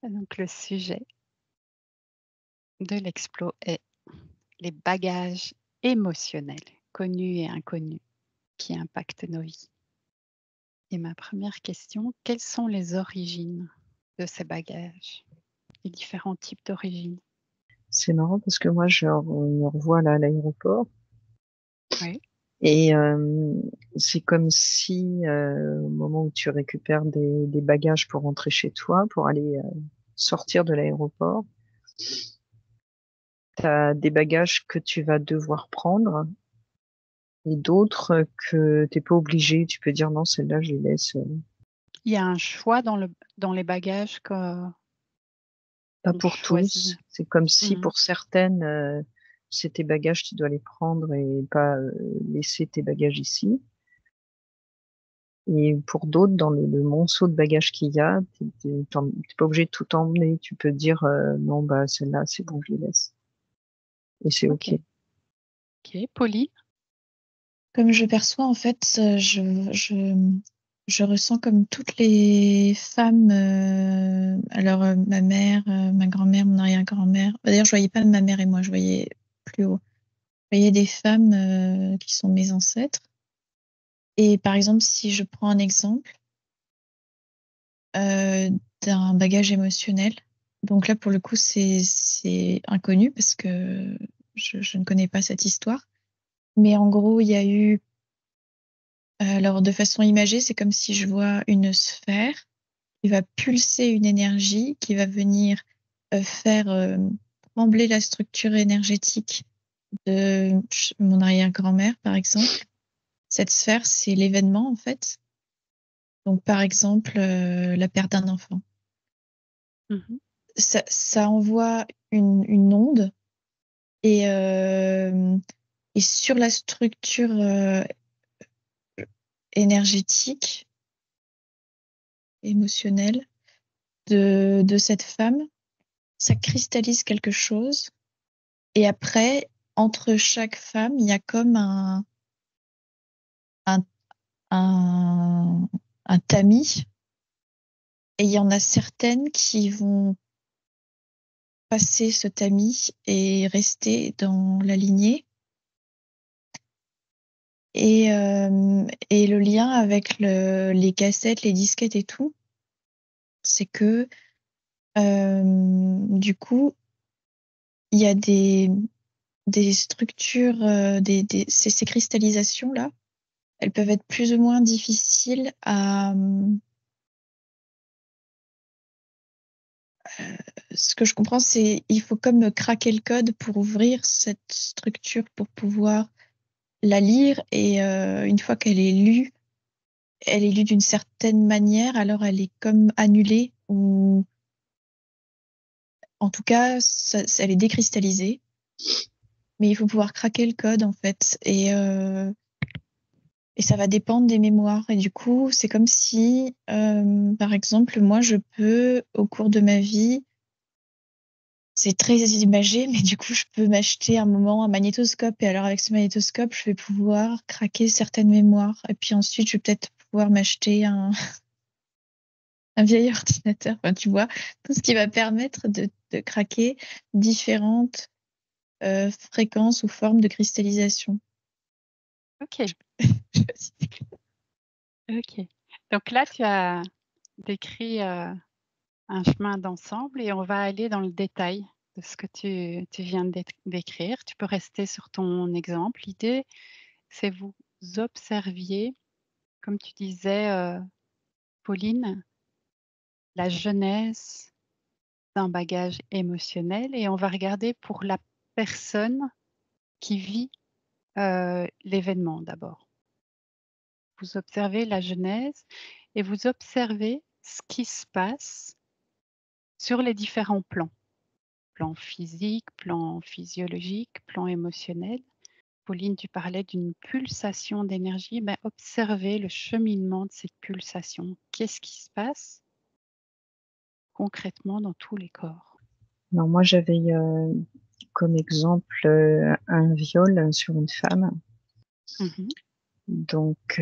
Donc le sujet de l'explo est les bagages émotionnels, connus et inconnus, qui impactent nos vies. Et ma première question, quelles sont les origines de ces bagages, les différents types d'origines? C'est marrant parce que moi, me revois là à l'aéroport Oui. et c'est comme si au moment où tu récupères des bagages pour rentrer chez toi, pour aller sortir de l'aéroport, tu as des bagages que tu vas devoir prendre et d'autres que t'es pas obligé. Tu peux dire non, celle-là, je les laisse. Il y a un choix dans les bagages qu'on Pas pour choisit. tous. C'est comme si Mhm. pour certaines, c'est tes bagages, tu dois les prendre et pas laisser tes bagages ici. Et pour d'autres, dans le monceau de bagages qu'il y a, t'es pas obligé de tout emmener. Tu peux dire non, bah celle-là, c'est bon, je les laisse. Et c'est Ok. OK. Ok. Pauline? Comme je perçois, en fait, je ressens comme toutes les femmes, ma mère, ma grand-mère, mon arrière-grand-mère. D'ailleurs, je voyais pas ma mère et moi, je voyais plus haut. Je voyais des femmes qui sont mes ancêtres. Et par exemple, si je prends un exemple euh, d'un bagage émotionnel, donc là, pour le coup, c'est inconnu parce que je ne connais pas cette histoire. Mais en gros, il y a eu alors, de façon imagée, c'est comme si je vois une sphère qui va pulser une énergie qui va venir faire trembler la structure énergétique de mon arrière-grand-mère, par exemple. Cette sphère, c'est l'événement, en fait. Donc, par exemple, la perte d'un enfant. Mhm. Ça envoie une onde et, et sur la structure énergétique, émotionnelle de cette femme, ça cristallise quelque chose. Et après, entre chaque femme, il y a comme un, un, un tamis. Et il y en a certaines qui vont passer ce tamis et rester dans la lignée. Et le lien avec les cassettes, les disquettes et tout, c'est que du coup, il y a des structures, ces cristallisations-là, elles peuvent être plus ou moins difficiles à... Ce que je comprends, c'est il faut comme craquer le code pour ouvrir cette structure, pour pouvoir la lire. Et une fois qu'elle est lue, elle est lue d'une certaine manière, alors elle est comme annulée, ou en tout cas, elle est décristallisée. Mais il faut pouvoir craquer le code, en fait. Et ça va dépendre des mémoires. Et du coup, c'est comme si, par exemple, moi, je peux, au cours de ma vie, c'est très imagé, mais du coup, je peux m'acheter un moment un magnétoscope. Et alors, avec ce magnétoscope, je vais pouvoir craquer certaines mémoires. Et puis ensuite, je vais peut-être pouvoir m'acheter un vieil ordinateur. Enfin, tu vois, tout ce qui va permettre de craquer différentes fréquences ou formes de cristallisation. Ok. Ok. Donc là, tu as décrit un chemin d'ensemble et on va aller dans le détail de ce que tu viens de décrire. Tu peux rester sur ton exemple. L'idée, c'est vous observiez, comme tu disais, Pauline, la genèse d'un bagage émotionnel et on va regarder pour la personne qui vit l'événement d'abord. Vous observez la genèse et vous observez ce qui se passe sur les différents plans. Plan physique, plan physiologique, plan émotionnel. Pauline, tu parlais d'une pulsation d'énergie. Ben, observez le cheminement de cette pulsation. Qu'est-ce qui se passe concrètement dans tous les corps? Non, moi, j'avais comme exemple un viol sur une femme. Mhm. Donc,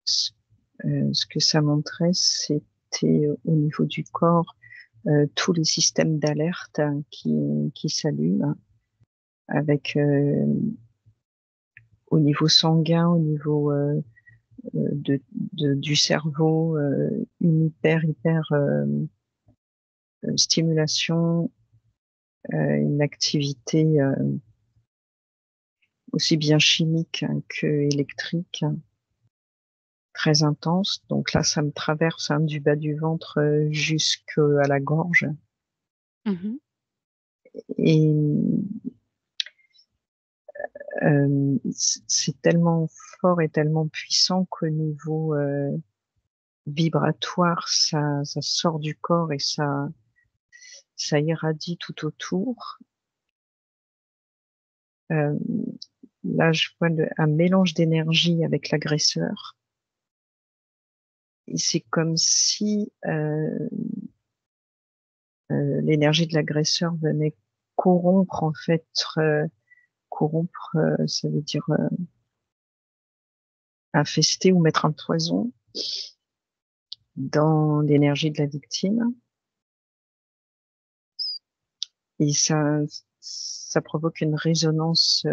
ce que ça montrait, c'était activités au niveau du corps, tous les systèmes d'alerte qui s'allument avec au niveau sanguin, au niveau du cerveau, une hyper stimulation, une activité aussi bien chimique que électrique, très intense. Donc là, ça me traverse du bas du ventre jusqu'à la gorge. Mhm. Et c'est tellement fort et tellement puissant qu'au niveau vibratoire, ça sort du corps et ça irradie tout autour. Là, je vois un mélange d'énergie avec l'agresseur. Et c'est comme si l'énergie de l'agresseur venait corrompre, en fait, corrompre, ça veut dire infester ou mettre un poison dans l'énergie de la victime. Et ça provoque une résonance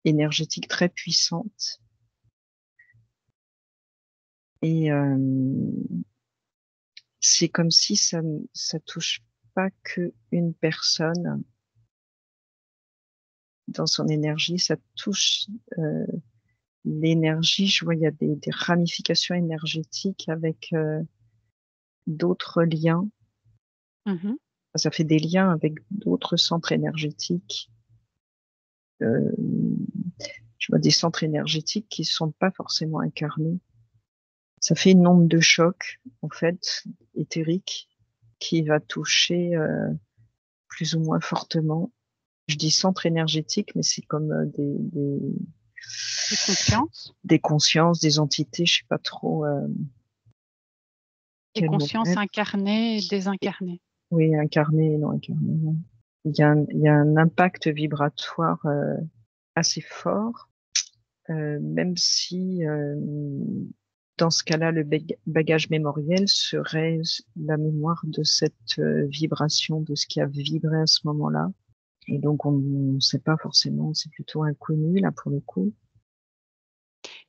énergétique très puissante. Et c'est comme si ça touche pas que une personne dans son énergie, ça touche l'énergie. Je vois il y a des ramifications énergétiques avec d'autres liens. Mhm. Ça fait des liens avec d'autres centres énergétiques. Je vois des centres énergétiques qui sont pas forcément incarnés. Ça fait une onde de choc, en fait, éthérique, qui va toucher plus ou moins fortement. Je dis centre énergétique, mais c'est comme Des consciences, des consciences, des entités, je sais pas trop des quel mot consciences mettre. incarnées et désincarnées. Oui, incarné, non incarné. Non. Il y a un impact vibratoire assez fort, même si dans ce cas-là, le bagage mémoriel serait la mémoire de cette vibration, de ce qui a vibré à ce moment-là. Et donc, on ne sait pas forcément, c'est plutôt inconnu, là, pour le coup.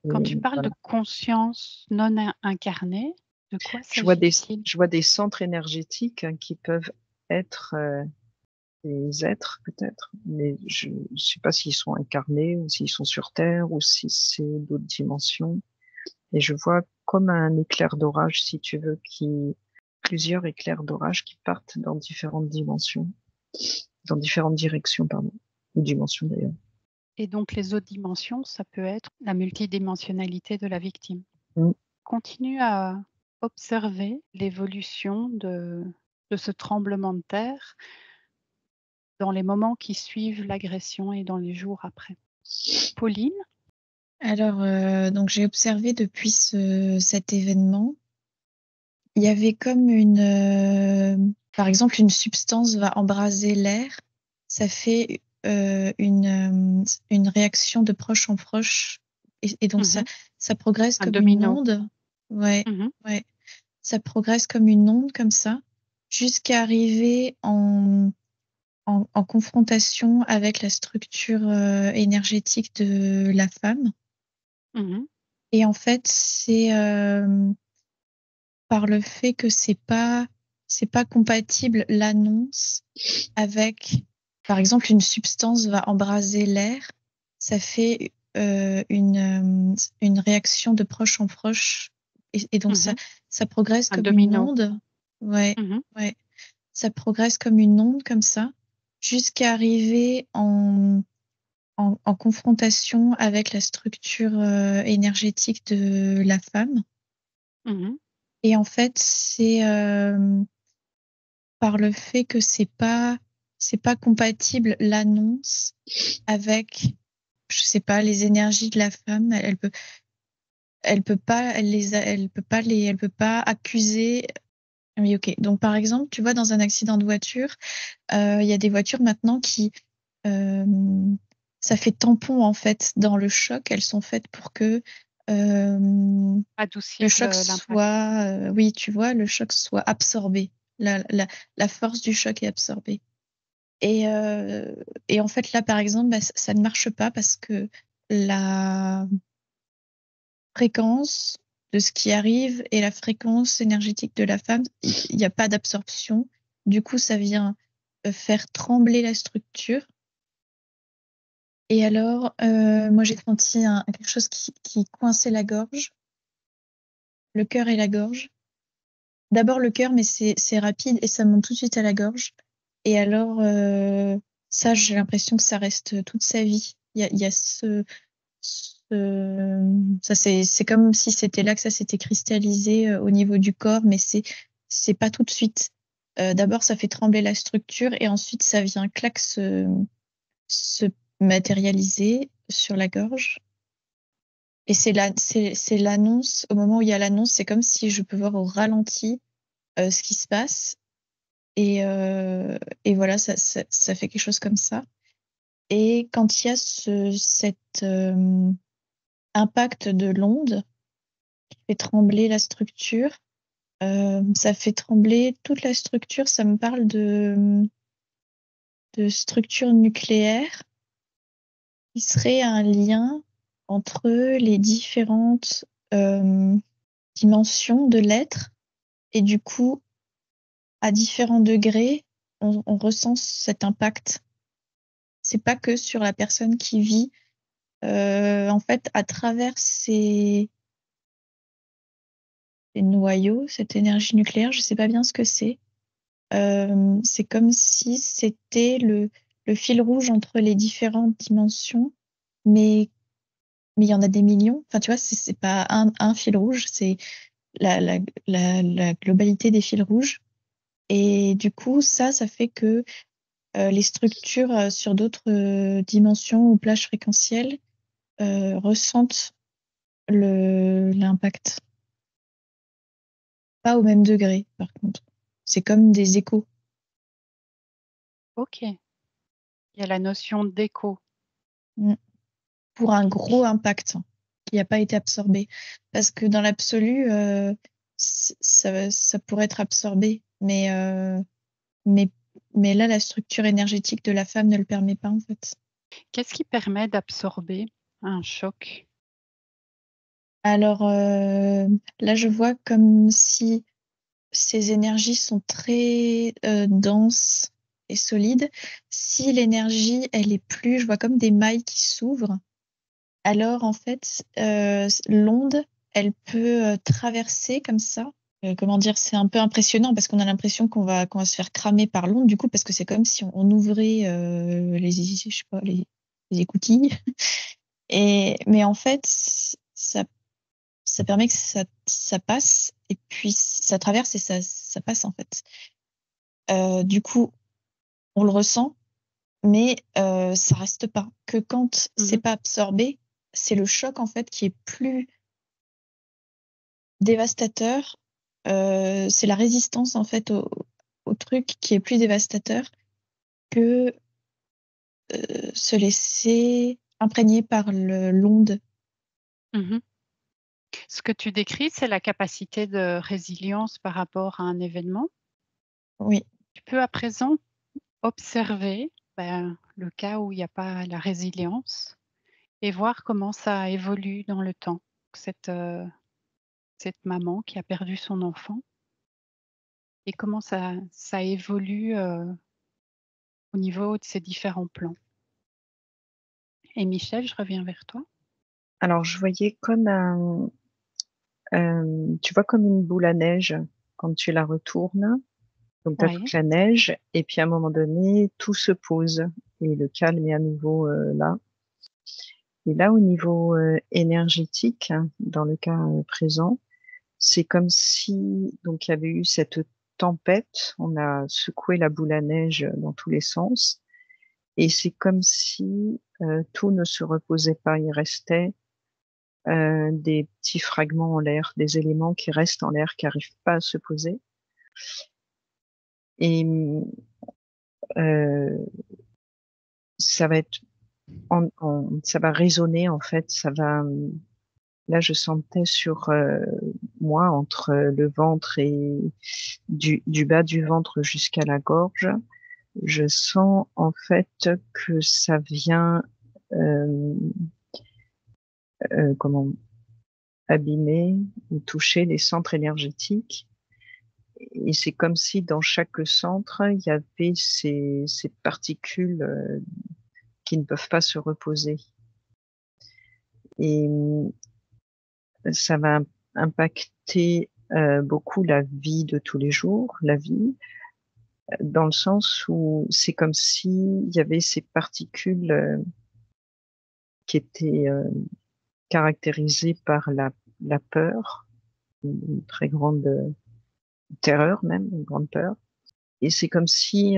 Quand Et tu parles de voilà. conscience non incarnée, de quoi Je vois s'agit-il? des centres énergétiques qui peuvent être des êtres, peut-être, mais je ne sais pas s'ils sont incarnés ou s'ils sont sur Terre ou si c'est d'autres dimensions. Et je vois comme un éclair d'orage, si tu veux, plusieurs éclairs d'orage qui partent dans différentes dimensions, dans différentes directions, pardon, ou dimensions d'ailleurs. Et donc les autres dimensions, ça peut être la multidimensionnalité de la victime. Mm. Continue à observer l'évolution de ce tremblement de terre dans les moments qui suivent l'agression et dans les jours après. Pauline? Alors, donc j'ai observé depuis cet événement, il y avait comme par exemple, une substance va embraser l'air, ça fait une réaction de proche en proche, et donc Mhm. ça progresse Un comme une domino. onde. Ouais, Mhm. ouais. Ça progresse comme une onde comme ça, jusqu'à arriver en confrontation avec la structure énergétique de la femme. Mhm. Et en fait, c'est par le fait que c'est pas compatible l'annonce avec, par exemple, une substance va embraser l'air, ça fait une réaction de proche en proche, et donc Mhm. ça progresse Un comme une domino. onde. Ouais, Mhm. ouais. Ça progresse comme une onde comme ça, jusqu'à arriver en confrontation avec la structure énergétique de la femme. Mhm. Et en fait, c'est par le fait que c'est pas compatible l'annonce avec, je sais pas, les énergies de la femme. Elle peut pas, elle peut pas accuser. Oui, ok. Donc par exemple, tu vois, dans un accident de voiture, il y a des voitures maintenant qui euh, ça fait tampon en fait dans le choc. Elles sont faites pour que le Adoucir choc l'impact. soit, oui, tu vois, le choc soit absorbé. La force du choc est absorbée. Et en fait, là, par exemple, bah, ça ne marche pas parce que la fréquence de ce qui arrive et la fréquence énergétique de la femme, il n'y a pas d'absorption. Du coup, ça vient faire trembler la structure. Et alors, moi, j'ai senti quelque chose qui coinçait la gorge, le cœur et la gorge. D'abord le cœur, mais c'est rapide et ça monte tout de suite à la gorge. Et alors, ça, j'ai l'impression que ça reste toute sa vie. Il y a ça, c'est comme si c'était là que ça s'était cristallisé au niveau du corps, mais c'est pas tout de suite. D'abord, ça fait trembler la structure et ensuite, ça vient clac se matérialiser sur la gorge. Et c'est l'annonce, au moment où il y a l'annonce, c'est comme si je peux voir au ralenti ce qui se passe. Et voilà, ça fait quelque chose comme ça. Et quand il y a cet impact de l'onde qui fait trembler la structure, ça fait trembler toute la structure. Ça me parle de structure nucléaire qui serait un lien entre les différentes dimensions de l'être. Et du coup, à différents degrés, on ressent cet impact. C'est pas que sur la personne qui vit. En fait, à travers ces noyaux, cette énergie nucléaire, je sais pas bien ce que c'est. C'est comme si c'était le fil rouge entre les différentes dimensions, mais il y en a des millions. Enfin, tu vois, c'est pas un fil rouge, c'est la globalité des fils rouges. Et du coup, ça fait que les structures sur d'autres dimensions ou plages fréquentielles ressentent l'impact. Pas au même degré, par contre. C'est comme des échos. Ok. Il y a la notion d'écho. Pour un gros impact qui n'a pas été absorbé. Parce que dans l'absolu, ça pourrait être absorbé, mais, mais là, la structure énergétique de la femme ne le permet pas, en fait. Qu'est-ce qui permet d'absorber un choc? Alors là, je vois comme si ces énergies sont très denses et solides. Si l'énergie, elle est plus, je vois comme des mailles qui s'ouvrent. Alors, en fait, l'onde, elle peut traverser comme ça. Comment dire, c'est un peu impressionnant parce qu'on a l'impression qu'on va se faire cramer par l'onde, du coup, parce que c'est comme si on ouvrait je sais pas, les écoutilles. Mais en fait, ça permet que ça passe et puis ça traverse et ça passe, en fait. Du coup, on le ressent, mais ça reste pas. Que quand c'est pas absorbé, c'est le choc, en fait, qui est plus dévastateur. C'est la résistance en fait au truc qui est plus dévastateur que se laisser imprégner par l'onde. Mhm. Ce que tu décris, c'est la capacité de résilience par rapport à un événement. Oui. Tu peux à présent observer le cas où il n'y a pas la résilience et voir comment ça évolue dans le temps. Cette maman qui a perdu son enfant et comment ça évolue au niveau de ces différents plans. Et Michel, je reviens vers toi. Alors, je voyais comme tu vois, comme une boule à neige quand tu la retournes. Donc, tu as Oui. toute la neige et puis à un moment donné, tout se pose et le calme est à nouveau là. Et là, au niveau énergétique, hein, dans le cas présent, c'est comme si donc il y avait eu cette tempête, on a secoué la boule à neige dans tous les sens, et c'est comme si tout ne se reposait pas, il restait des petits fragments en l'air, des éléments qui restent en l'air, qui n'arrivent pas à se poser. Et euh, ça va être, ça va résonner en fait, ça va Là, je sentais sur moi, entre le ventre et du bas du ventre jusqu'à la gorge, je sens en fait que ça vient euh, comment abîmer ou toucher les centres énergétiques. Et c'est comme si dans chaque centre, il y avait ces particules qui ne peuvent pas se reposer. Et ça va impacter beaucoup la vie de tous les jours, la vie, dans le sens où c'est comme s'il y avait ces particules qui étaient caractérisées par la peur, une très grande terreur même, une grande peur. Et c'est comme si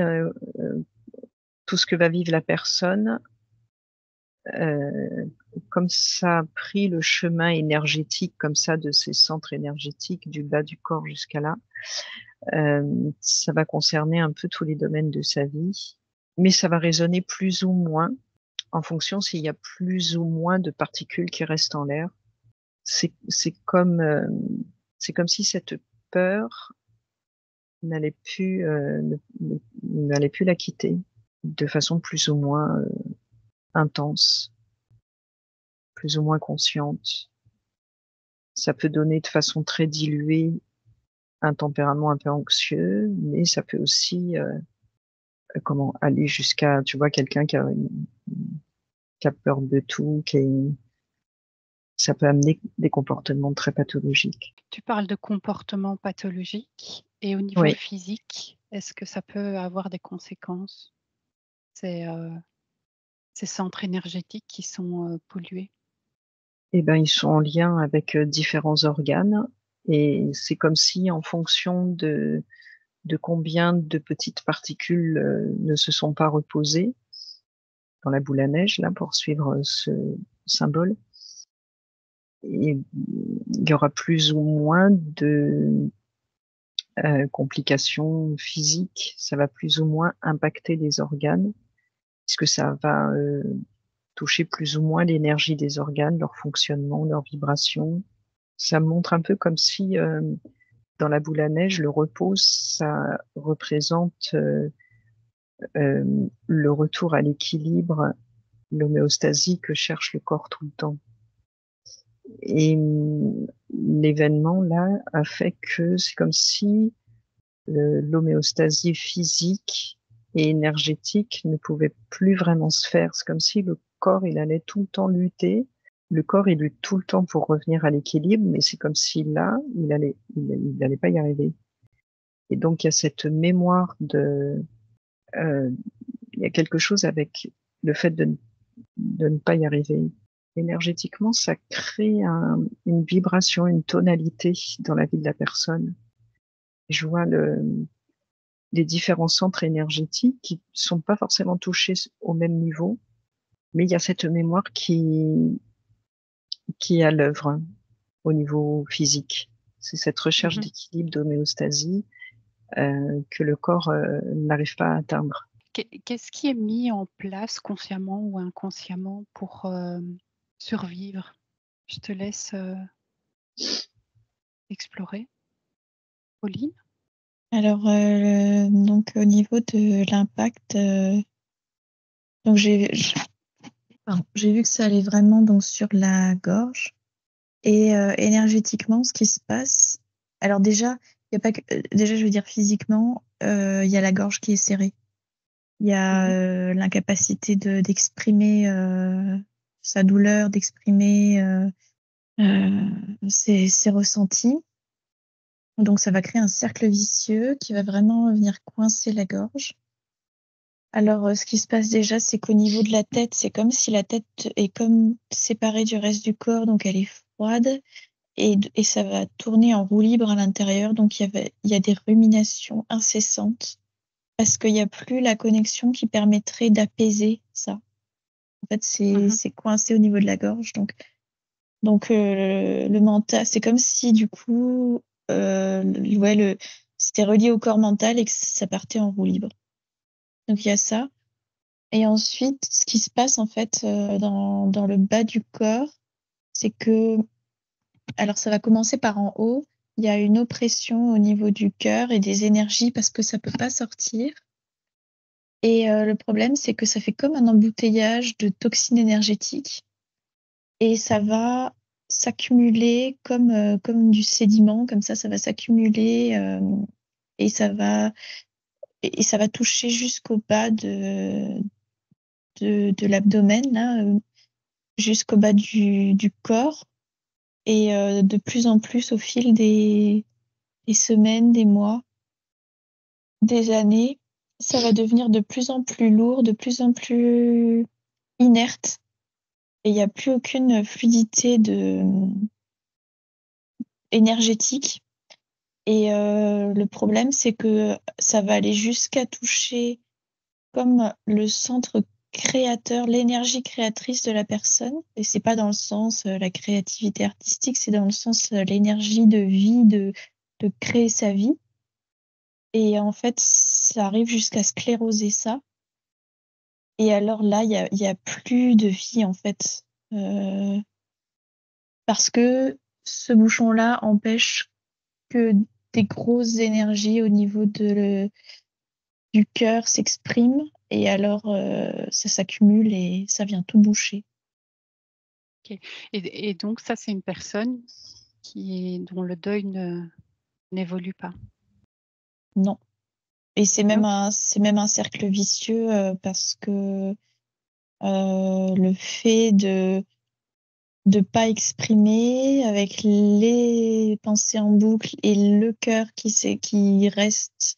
tout ce que va vivre la personne, euh, comme ça a pris le chemin énergétique comme ça de ces centres énergétiques du bas du corps jusqu'à là, ça va concerner un peu tous les domaines de sa vie, mais ça va résonner plus ou moins en fonction s'il y a plus ou moins de particules qui restent en l'air. C'est comme si cette peur n'allait plus la quitter de façon plus ou moins intense, plus ou moins consciente. Ça peut donner de façon très diluée un tempérament un peu anxieux, mais ça peut aussi aller jusqu'à, tu vois, quelqu'un qui a peur de tout, ça peut amener des comportements très pathologiques. Tu parles de comportements pathologiques et au niveau Oui, physique, est-ce que ça peut avoir des conséquences, ces, ces centres énergétiques qui sont pollués? et ben ils sont en lien avec différents organes, et c'est comme si en fonction de combien de petites particules ne se sont pas reposées dans la boule à neige, là, pour suivre ce symbole, et il y aura plus ou moins de complications physiques, ça va plus ou moins impacter les organes, puisque ça va toucher plus ou moins l'énergie des organes, leur fonctionnement, leur vibration. Ça montre un peu comme si dans la boule à neige, le repos, ça représente le retour à l'équilibre, l'homéostasie que cherche le corps tout le temps. Et l'événement là a fait que c'est comme si l'homéostasie physique et énergétique ne pouvait plus vraiment se faire. C'est comme si le corps, il allait tout le temps lutter. Le corps, il lutte tout le temps pour revenir à l'équilibre, mais c'est comme si là, il allait pas y arriver. Et donc, il y a cette mémoire il y a quelque chose avec le fait de ne pas y arriver. Énergétiquement, ça crée une vibration, une tonalité dans la vie de la personne. Je vois les différents centres énergétiques qui sont pas forcément touchés au même niveau, mais il y a cette mémoire qui est à l'œuvre au niveau physique. C'est cette recherche Mmh. d'équilibre, d'homéostasie que le corps n'arrive pas à atteindre. Qu'est-ce qui est mis en place consciemment ou inconsciemment pour, survivre? Je te laisse, explorer. Pauline? Alors, donc au niveau de l'impact, donc j'ai vu que ça allait vraiment donc sur la gorge et énergétiquement, ce qui se passe. Alors déjà, il y a pas que, déjà, je veux dire physiquement, il y a la gorge qui est serrée. Il y a Mmh. l'incapacité d'exprimer sa douleur, d'exprimer ses ressentis. Donc, ça va créer un cercle vicieux qui va vraiment venir coincer la gorge. Alors, ce qui se passe déjà, c'est qu'au niveau de la tête, c'est comme si la tête est comme séparée du reste du corps, donc elle est froide et ça va tourner en roue libre à l'intérieur. Donc, il y a des ruminations incessantes parce qu'il n'y a plus la connexion qui permettrait d'apaiser ça. En fait, Mmh. c'est coincé au niveau de la gorge. Donc le mental, c'est comme si du coup, c'était relié au corps mental et que ça partait en roue libre. Donc il y a ça. Et ensuite, ce qui se passe en fait dans le bas du corps, c'est que Alors, ça va commencer par en haut. Il y a une oppression au niveau du cœur et des énergies parce que ça peut pas sortir. Et le problème, c'est que ça fait comme un embouteillage de toxines énergétiques et ça va s'accumuler comme du sédiment, comme ça va s'accumuler et ça va toucher jusqu'au bas de l'abdomen, là, jusqu'au bas du corps. Et de plus en plus au fil des semaines, des mois, des années, ça va devenir de plus en plus lourd, de plus en plus inerte. Et il n'y a plus aucune fluidité énergétique. Et le problème, c'est que ça va aller jusqu'à toucher comme le centre créateur, l'énergie créatrice de la personne. Et c'est pas dans le sens la créativité artistique, c'est dans le sens l'énergie de vie, de créer sa vie. Et en fait, ça arrive jusqu'à scléroser ça. Et alors là, il y a plus de vie, en fait. Parce que ce bouchon-là empêche que des grosses énergies au niveau du cœur s'expriment. Et alors, ça s'accumule et ça vient tout boucher. Ok. Et donc, ça, c'est une personne dont le deuil n'évolue pas. Non. Et c'est même Non. un cercle vicieux parce que le fait de pas exprimer avec les pensées en boucle et le cœur qui reste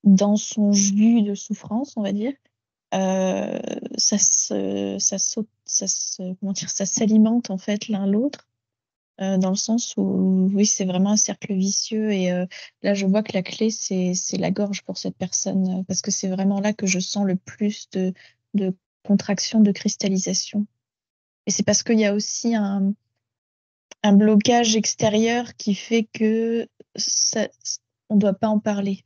dans son jus de souffrance, on va dire, ça s'alimente en fait l'un l'autre. Dans le sens où oui, c'est vraiment un cercle vicieux et là je vois que la clé c'est la gorge pour cette personne parce que c'est vraiment là que je sens le plus de contraction, de cristallisation. Et c'est parce qu'il y a aussi un blocage extérieur qui fait que ça, on doit pas en parler.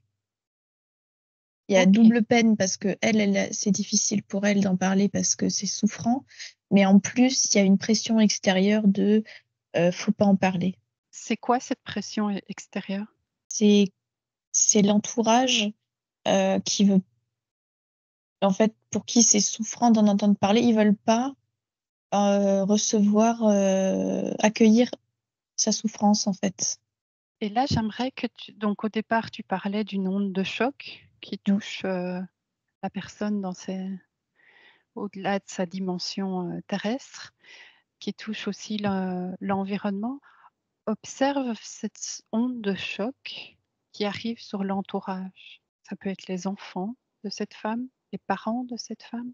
Il y a Ok. double peine parce que c'est difficile pour elle d'en parler parce que c'est souffrant, mais en plus il y a une pression extérieure de faut pas en parler. C'est quoi cette pression extérieure? C'est l'entourage qui veut, en fait, pour qui c'est souffrant d'en entendre parler, ils veulent pas recevoir, accueillir sa souffrance en fait. Et là, j'aimerais que donc au départ, tu parlais d'une onde de choc qui Mm. touche la personne au-delà de sa dimension terrestre, qui touche aussi l'environnement. Observe cette onde de choc qui arrive sur l'entourage. Ça peut être les enfants de cette femme, les parents de cette femme,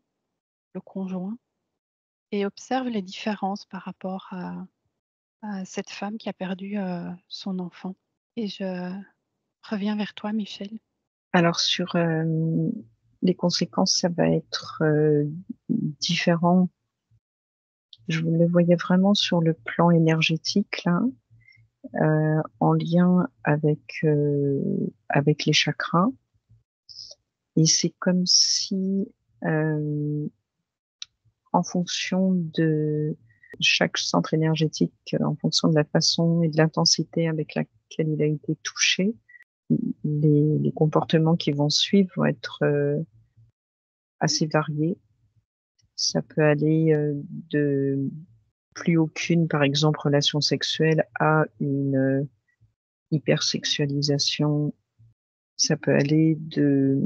le conjoint, et observe les différences par rapport à cette femme qui a perdu son enfant. Et je reviens vers toi, Michel. Alors sur les conséquences, ça va être différent. Je le voyais vraiment sur le plan énergétique là, en lien avec les chakras. Et c'est comme si en fonction de chaque centre énergétique, en fonction de la façon et de l'intensité avec laquelle il a été touché, les comportements qui vont suivre vont être assez variés. Ça peut aller de plus aucune, par exemple, relation sexuelle à une hypersexualisation. Ça peut aller de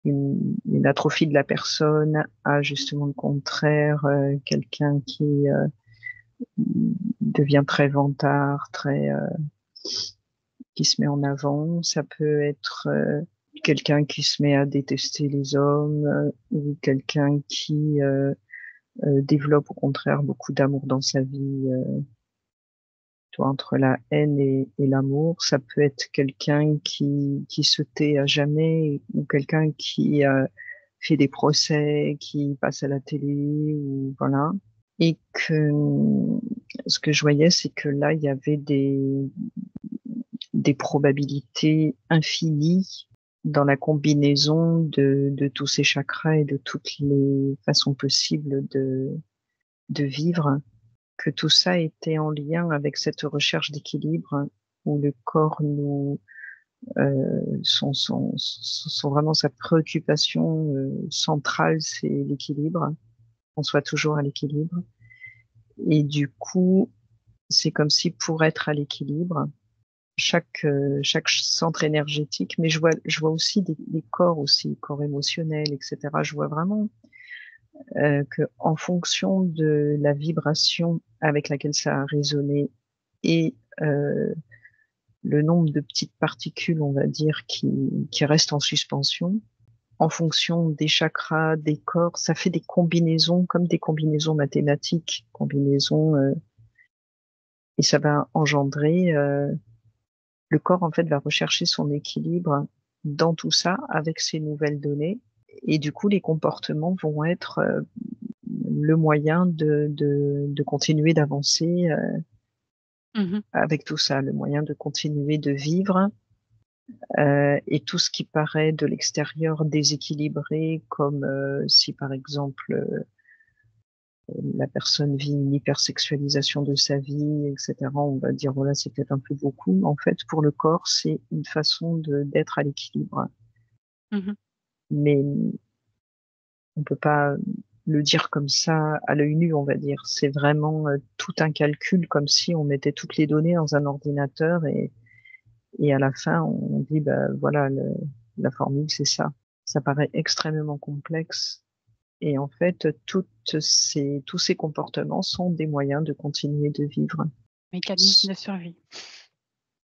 une atrophie de la personne à justement le contraire, quelqu'un qui devient très vantard, très qui se met en avant. Ça peut être quelqu'un qui se met à détester les hommes ou quelqu'un qui développe au contraire beaucoup d'amour dans sa vie. Entre la haine et l'amour, ça peut être quelqu'un qui se tait à jamais ou quelqu'un qui fait des procès, qui passe à la télé ou voilà. Et que ce que je voyais, c'est que là, il y avait des probabilités infinies dans la combinaison de tous ces chakras et de toutes les façons possibles de vivre. que tout ça était en lien avec cette recherche d'équilibre où le corps nous sont vraiment sa préoccupation centrale, c'est l'équilibre, qu'on soit toujours à l'équilibre. Et du coup, c'est comme si pour être à l'équilibre, chaque centre énergétique, mais je vois aussi des corps aussi, corps émotionnels, etc. Je vois vraiment que en fonction de la vibration avec laquelle ça a résonné et le nombre de petites particules, on va dire, qui restent en suspension, en fonction des chakras, des corps, ça fait des combinaisons, comme des combinaisons mathématiques, et ça va engendrer, le corps en fait va rechercher son équilibre dans tout ça avec ces nouvelles données, et du coup les comportements vont être le moyen de continuer d'avancer Mmh. avec tout ça, le moyen de continuer de vivre. Et tout ce qui paraît de l'extérieur déséquilibré, comme si par exemple la personne vit une hypersexualisation de sa vie, etc., on va dire voilà, c'est peut-être un peu beaucoup. En fait, pour le corps, c'est une façon d'être à l'équilibre. Mmh. Mais on peut pas le dire comme ça à l'œil nu, on va dire. C'est vraiment tout un calcul, comme si on mettait toutes les données dans un ordinateur et à la fin, on dit, bah, voilà, la formule, c'est ça. Ça paraît extrêmement complexe. Et en fait, tous ces comportements sont des moyens de continuer de vivre. Mécanisme de survie.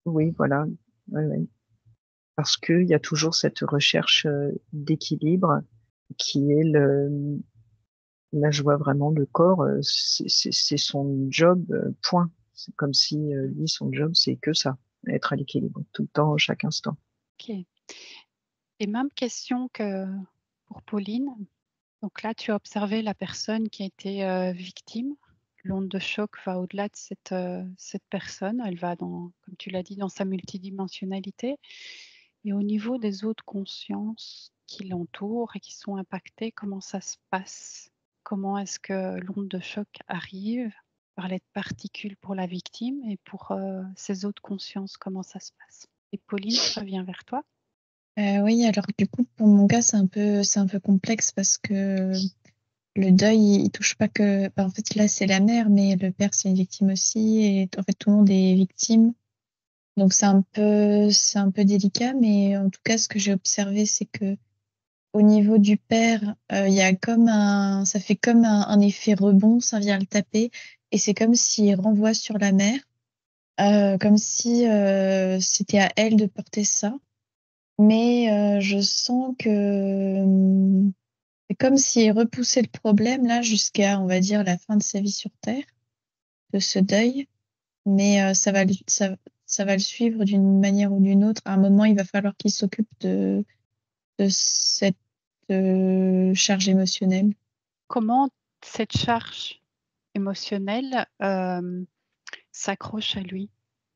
Oui, voilà. Ouais, ouais. Parce qu'il y a toujours cette recherche d'équilibre qui est là, je vois vraiment le corps, c'est son job, point. C'est comme si lui, son job, c'est que ça, être à l'équilibre, tout le temps, chaque instant. OK, et même question que pour Pauline. Donc là, tu as observé la personne qui a été, victime. L'onde de choc va au-delà de cette personne. Elle va dans, comme tu l'as dit, dans sa multidimensionnalité, et au niveau des autres consciences qui l'entourent et qui sont impactées, comment ça se passe? Comment est-ce que l'onde de choc arrive? On parlait de particules pour la victime, et pour, ces autres consciences, comment ça se passe? Et Pauline, je reviens vers toi. Oui, alors du coup, pour mon cas, c'est un peu complexe parce que le deuil, il touche pas que. En fait, là, c'est la mère, mais le père, c'est une victime aussi. Et en fait, tout le monde est victime. Donc, c'est un peu délicat. Mais en tout cas, ce que j'ai observé, c'est que au niveau du père, il y a ça fait comme un effet rebond, ça vient le taper. Et c'est comme s'il renvoie sur la mère, comme si c'était à elle de porter ça. Mais je sens que c'est comme s'il repoussait le problème là jusqu'à, on va dire, la fin de sa vie sur Terre, de ce deuil. Mais ça va le suivre d'une manière ou d'une autre. À un moment, il va falloir qu'il s'occupe de cette charge émotionnelle. Comment cette charge émotionnelle, s'accroche à lui?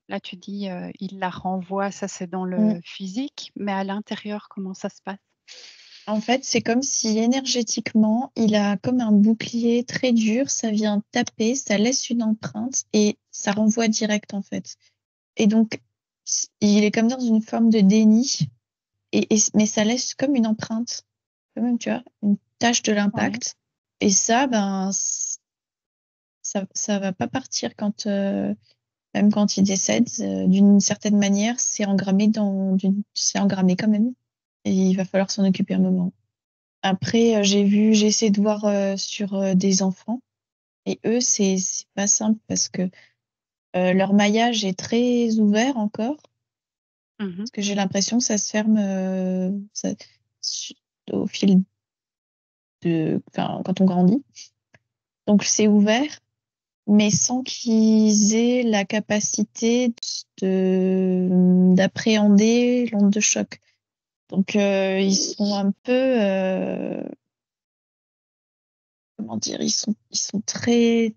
Là, tu dis, il la renvoie, ça c'est dans Mm. le physique, mais à l'intérieur, comment ça se passe? En fait, c'est comme si énergétiquement, il a comme un bouclier très dur, ça vient taper, ça laisse une empreinte et ça renvoie direct en fait. Et donc, il est comme dans une forme de déni, mais ça laisse comme une empreinte, quand même, tu vois, une tache de Ouais. l'impact. Et ça, ben, ça va pas partir même quand il décède, d'une certaine manière, c'est engrammé quand même. Et il va falloir s'en occuper un moment. Après, j'ai essayé de voir sur des enfants. Et eux, c'est pas simple parce que leur maillage est très ouvert encore. Mmh. Parce que j'ai l'impression que ça se ferme au fil enfin, quand on grandit. Donc c'est ouvert, mais sans qu'ils aient la capacité d'appréhender l'onde de choc. Donc ils sont un peu, comment dire, ils sont très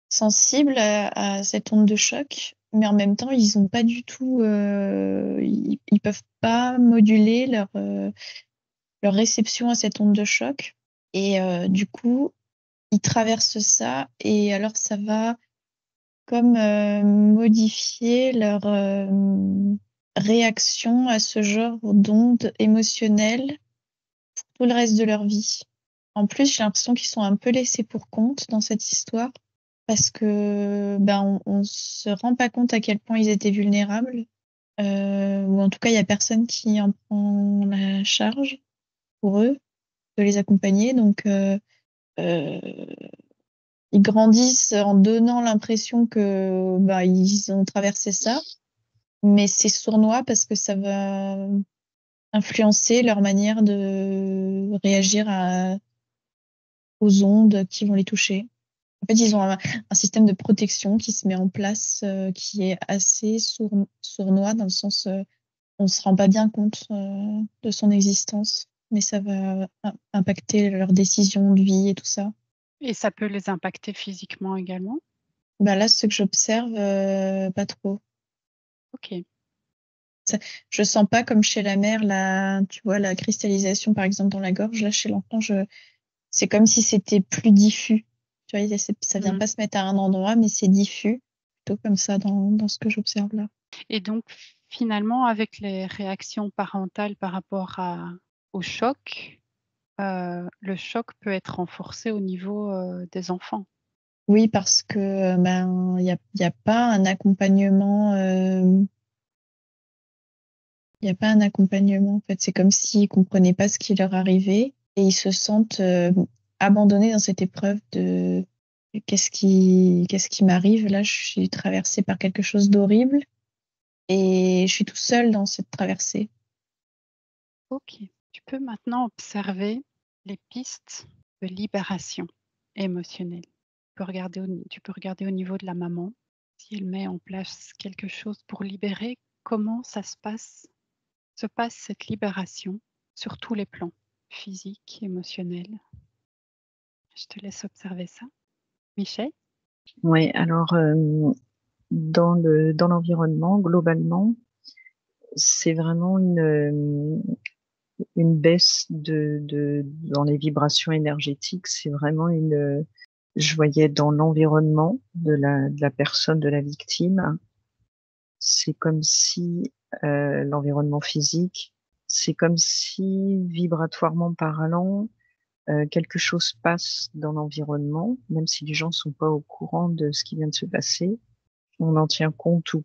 sensibles à cette onde de choc, mais en même temps, ils ont pas du tout, ils peuvent pas moduler leur réception à cette onde de choc. Et du coup, ils traversent ça et alors ça va comme modifier leur réaction à ce genre d'ondes émotionnelles pour tout le reste de leur vie. En plus, j'ai l'impression qu'ils sont un peu laissés pour compte dans cette histoire parce que on se rend pas compte à quel point ils étaient vulnérables. Ou en tout cas, il y a personne qui en prend la charge pour eux de les accompagner. Donc, ils grandissent en donnant l'impression que ils ont traversé ça, mais c'est sournois parce que ça va influencer leur manière de réagir aux ondes qui vont les toucher. En fait, ils ont un système de protection qui se met en place, qui est assez sournois dans le sens, on se rend pas bien compte de son existence, mais ça va impacter leurs décisions de vie et tout ça. Et ça peut les impacter physiquement également? Là, ce que j'observe, pas trop. OK. Je sens pas comme chez la mère, tu vois, la cristallisation, par exemple, dans la gorge. Là, chez l'enfant, c'est comme si c'était plus diffus. Tu vois, ça vient Mmh. pas se mettre à un endroit, mais c'est diffus, plutôt comme ça dans ce que j'observe là. Et donc finalement, avec les réactions parentales par rapport au choc, le choc peut être renforcé au niveau, des enfants? Oui, parce que, il y a pas un accompagnement, il y a pas un accompagnement, en fait. C'est comme s'ils comprenaient pas ce qui leur arrivait et ils se sentent, abandonnés dans cette épreuve de: «Qu'est-ce qui m'arrive là? Je suis traversée par quelque chose d'horrible et je suis tout seul dans cette traversée». OK. Tu peux maintenant observer les pistes de libération émotionnelle. Tu peux regarder au niveau de la maman, si elle met en place quelque chose pour libérer, comment ça se passe cette libération sur tous les plans, physique, émotionnel. Je te laisse observer ça. Michel? Ouais, alors dans l'environnement, globalement, c'est vraiment une baisse dans les vibrations énergétiques. C'est vraiment je voyais dans l'environnement de la personne, de la victime, c'est comme si l'environnement physique, c'est comme si vibratoirement parlant, quelque chose passe dans l'environnement, même si les gens sont pas au courant de ce qui vient de se passer. On en tient compte ou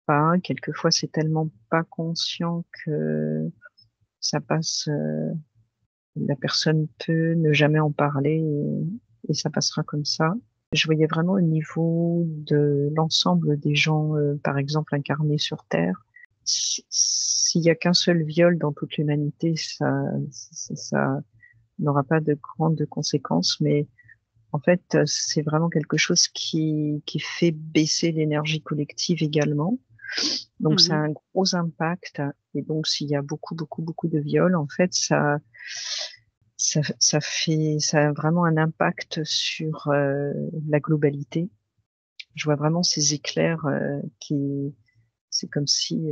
pas. Quelquefois, c'est tellement pas conscient que ça passe. La personne peut ne jamais en parler et ça passera comme ça. Je voyais vraiment au niveau de l'ensemble des gens, par exemple, incarnés sur Terre. S'il y a qu'un seul viol dans toute l'humanité, ça n'aura pas de grandes conséquences, mais en fait, c'est vraiment quelque chose qui fait baisser l'énergie collective également. Donc, ça a Mmh. un gros impact. Et donc, s'il y a beaucoup, beaucoup, beaucoup de viols, en fait, ça a vraiment un impact sur la globalité. Je vois vraiment ces éclairs c'est comme si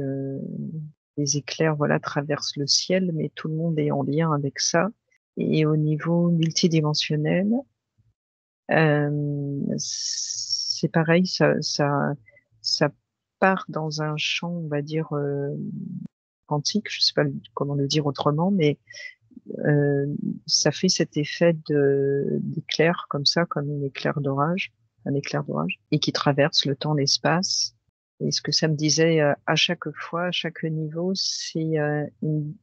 les éclairs, voilà, traversent le ciel, mais tout le monde est en lien avec ça. Et au niveau multidimensionnel, c'est pareil, ça part dans un champ, on va dire, quantique, je sais pas comment le dire autrement, mais euh, ça fait cet effet d'éclair comme ça, comme un éclair d'orage, et qui traverse le temps, l'espace. Et ce que ça me disait à chaque fois, à chaque niveau, c'est une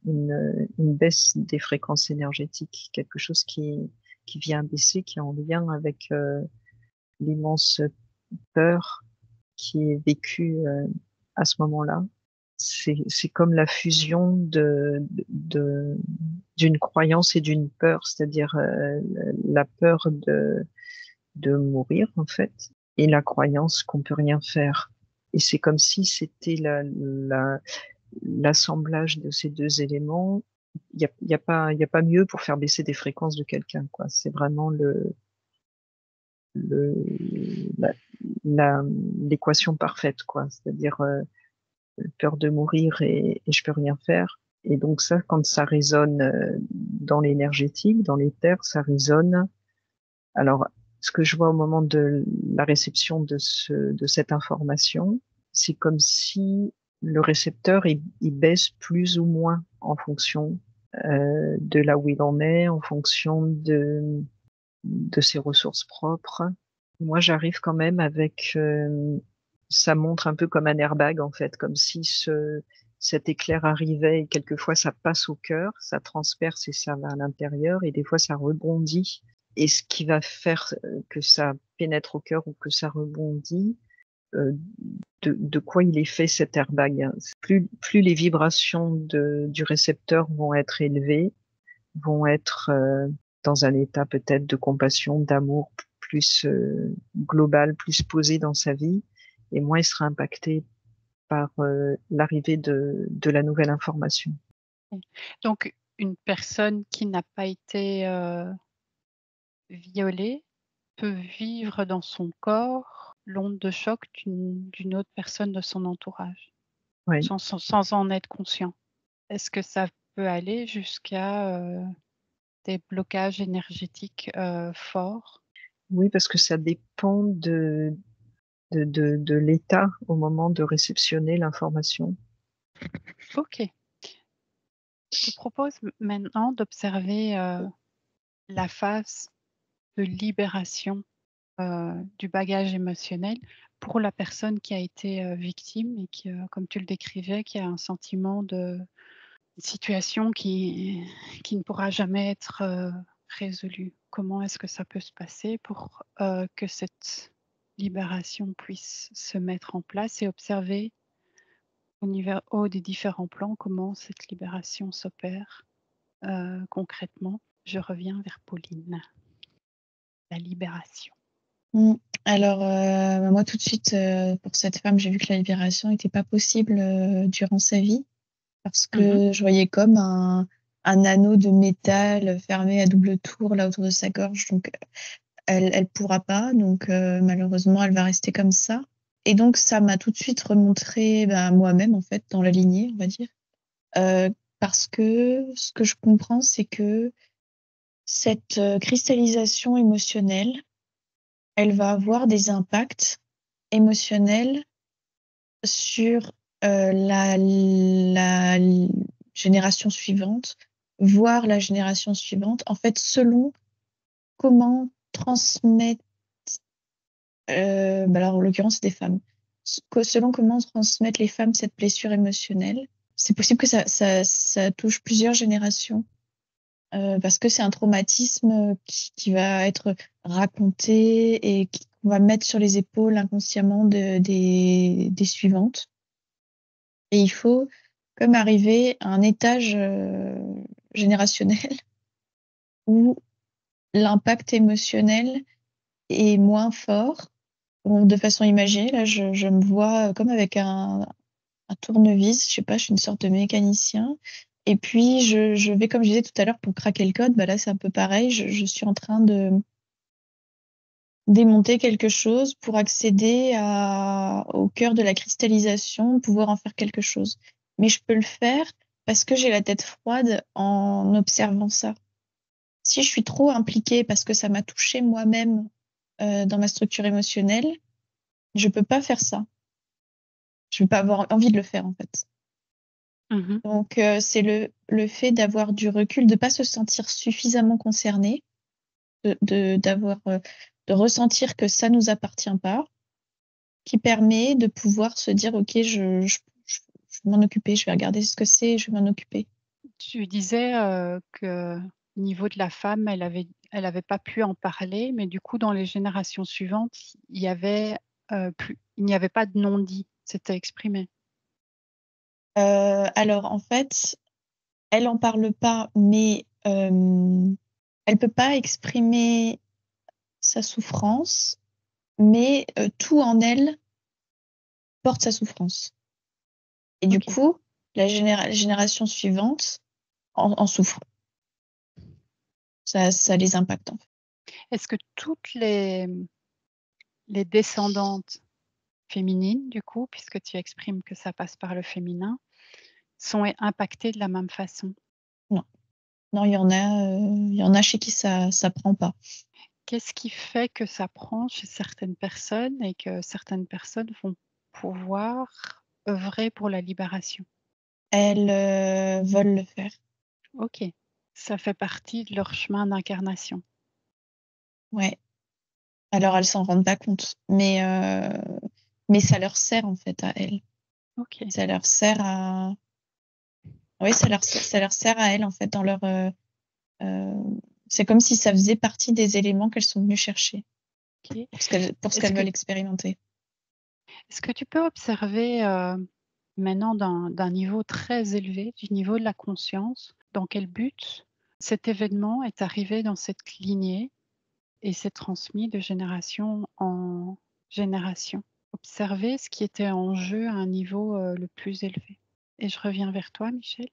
baisse des fréquences énergétiques, quelque chose qui vient baisser, qui est en lien avec l'immense peur qui est vécue à ce moment-là. C'est comme la fusion d'une croyance et d'une peur, c'est-à-dire la peur de mourir en fait, et la croyance qu'on peut rien faire. Et c'est comme si c'était l'assemblage de ces deux éléments. Il y a pas mieux pour faire baisser des fréquences de quelqu'un, quoi. C'est vraiment le, la, l'équation parfaite, quoi. C'est-à-dire peur de mourir et je peux rien faire. Et donc ça, quand ça résonne dans l'énergétique, dans l'éther, ça résonne Alors, ce que je vois au moment de la réception de cette information, c'est comme si le récepteur, il baisse plus ou moins en fonction de là où il en est, en fonction de ses ressources propres. Moi, j'arrive quand même avec, ça montre un peu comme un airbag en fait, comme si cet éclair arrivait et quelquefois ça passe au cœur, ça transperce et ça va à l'intérieur et des fois ça rebondit. Et ce qui va faire que ça pénètre au cœur ou que ça rebondit, euh, de quoi il est fait cet airbag, hein. Plus les vibrations du récepteur vont être élevées, vont être dans un état peut-être de compassion, d'amour plus global, plus posé dans sa vie, et moins il sera impacté par l'arrivée de la nouvelle information. Donc, une personne qui n'a pas été violée peut vivre dans son corps l'onde de choc d'une autre personne de son entourage, Oui, sans en être conscient. Est-ce que ça peut aller jusqu'à des blocages énergétiques forts? oui, parce que ça dépend de l'état au moment de réceptionner l'information. Ok. Je te propose maintenant d'observer la phase de libération du bagage émotionnel pour la personne qui a été victime et qui, comme tu le décrivais, qui a un sentiment de situation qui ne pourra jamais être résolue. Comment est-ce que ça peut se passer pour que cette libération puisse se mettre en place et observer au niveau des différents plans comment cette libération s'opère concrètement? Je reviens vers Pauline. La libération. Alors, moi, tout de suite, pour cette femme, j'ai vu que la libération n'était pas possible durant sa vie parce que je voyais comme un anneau de métal fermé à double tour là autour de sa gorge. Donc, elle pourra pas. Donc, malheureusement, elle va rester comme ça. Et donc, ça m'a tout de suite remontré moi-même, en fait, dans la lignée, on va dire. Parce que ce que je comprends, c'est que cette cristallisation émotionnelle, elle va avoir des impacts émotionnels sur la génération suivante, voire la génération suivante, en fait, selon comment transmettre, alors en l'occurrence, c'est des femmes, selon comment transmettent les femmes cette blessure émotionnelle, c'est possible que ça touche plusieurs générations. Parce que c'est un traumatisme qui va être raconté et qu'on va mettre sur les épaules inconsciemment des suivantes. Et il faut comme arriver à un étage générationnel où l'impact émotionnel est moins fort. De façon imagée, là, je me vois comme avec un tournevis, je sais pas, je suis une sorte de mécanicien. Et puis, je vais, comme je disais tout à l'heure, pour craquer le code, là, c'est un peu pareil. Je suis en train de démonter quelque chose pour accéder au cœur de la cristallisation, pouvoir en faire quelque chose. Mais je peux le faire parce que j'ai la tête froide en observant ça. Si je suis trop impliquée parce que ça m'a touchée moi-même dans ma structure émotionnelle, je peux pas faire ça. Je vais pas avoir envie de le faire, en fait. Donc, c'est le fait d'avoir du recul, de pas se sentir suffisamment concerné, de ressentir que ça nous appartient pas, qui permet de pouvoir se dire: «OK, je vais m'en occuper, je vais regarder ce que c'est, je vais m'en occuper». Tu disais que au niveau de la femme, elle avait pas pu en parler, mais du coup, dans les générations suivantes, il n'y avait pas de non-dit, c'était exprimé. Alors en fait, elle en parle pas, mais elle peut pas exprimer sa souffrance, mais tout en elle porte sa souffrance. Et du OK. coup, la génération suivante en souffre. Ça les impacte, en fait. Est-ce que toutes les descendantes féminines, du coup, puisque tu exprimes que ça passe par le féminin, sont impactées de la même façon? Non, non, il y en a chez qui ça prend pas. Qu'est-ce qui fait que ça prend chez certaines personnes et que certaines personnes vont pouvoir œuvrer pour la libération? Elles veulent le faire. OK, ça fait partie de leur chemin d'incarnation. Ouais. Alors elles s'en rendent pas compte, mais ça leur sert en fait à elles. OK, Ça leur sert à Oui, ça leur sert à elles en fait dans leur, c'est comme si ça faisait partie des éléments qu'elles sont venues chercher OK. pour ce Est-ce qu'elles que veulent expérimenter. est-ce que tu peux observer, maintenant d'un niveau très élevé, du niveau de la conscience, dans quel but cet événement est arrivé dans cette lignée et s'est transmis de génération en génération? Observer ce qui était en jeu à un niveau, le plus élevé. Et je reviens vers toi, Michel.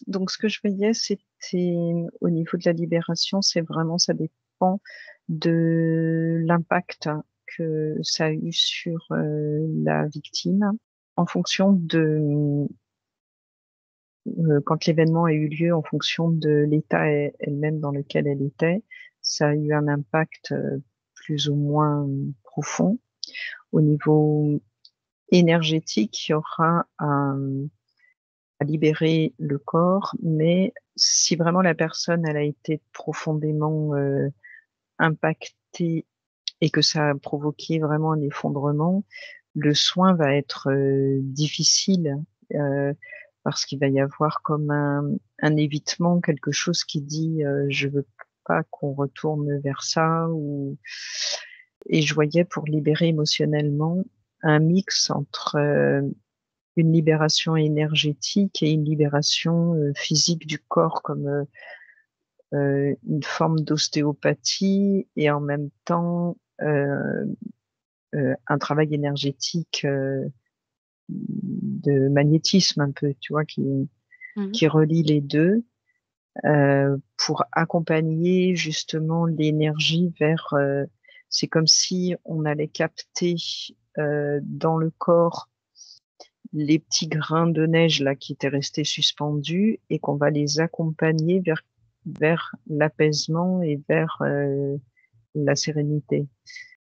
Donc ce que je voyais, c'était au niveau de la libération, c'est vraiment ça dépend de l'impact que ça a eu sur, la victime en fonction de, quand l'événement a eu lieu, en fonction de l'état elle-même dans lequel elle était, ça a eu un impact, plus ou moins profond. Au niveau énergétique, il y aura à libérer le corps, mais si vraiment la personne, elle a été profondément, impactée et que ça a provoqué vraiment un effondrement, le soin va être, difficile, heu, parce qu'il va y avoir comme un évitement, quelque chose qui dit, «Je veux pas qu'on retourne vers ça» ou et je voyais pour libérer émotionnellement un mix entre, une libération énergétique et une libération, physique du corps comme, une forme d'ostéopathie et en même temps, un travail énergétique, de magnétisme un peu, tu vois? Mmh. Qui relie les 2, pour accompagner justement l'énergie vers, c'est comme si on allait capter, dans le corps les petits grains de neige là qui étaient restés suspendus et qu'on va les accompagner vers l'apaisement et vers, la sérénité.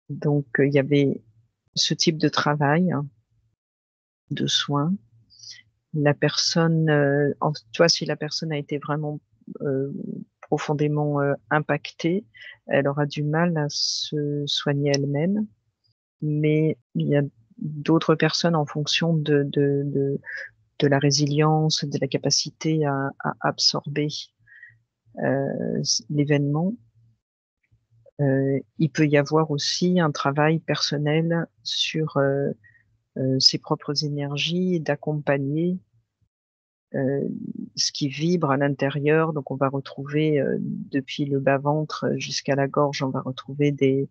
Donc, il y avait ce type de travail, hein, de soins. La personne, tu vois, si la personne a été vraiment, heu, profondément, impactée, elle aura du mal à se soigner elle-même. Mais il y a d'autres personnes en fonction de la résilience, de la capacité à absorber, l'événement. Il peut y avoir aussi un travail personnel sur, ses propres énergies et d'accompagner, heu, ce qui vibre à l'intérieur. Donc on va retrouver, depuis le bas-ventre jusqu'à la gorge, on va retrouver des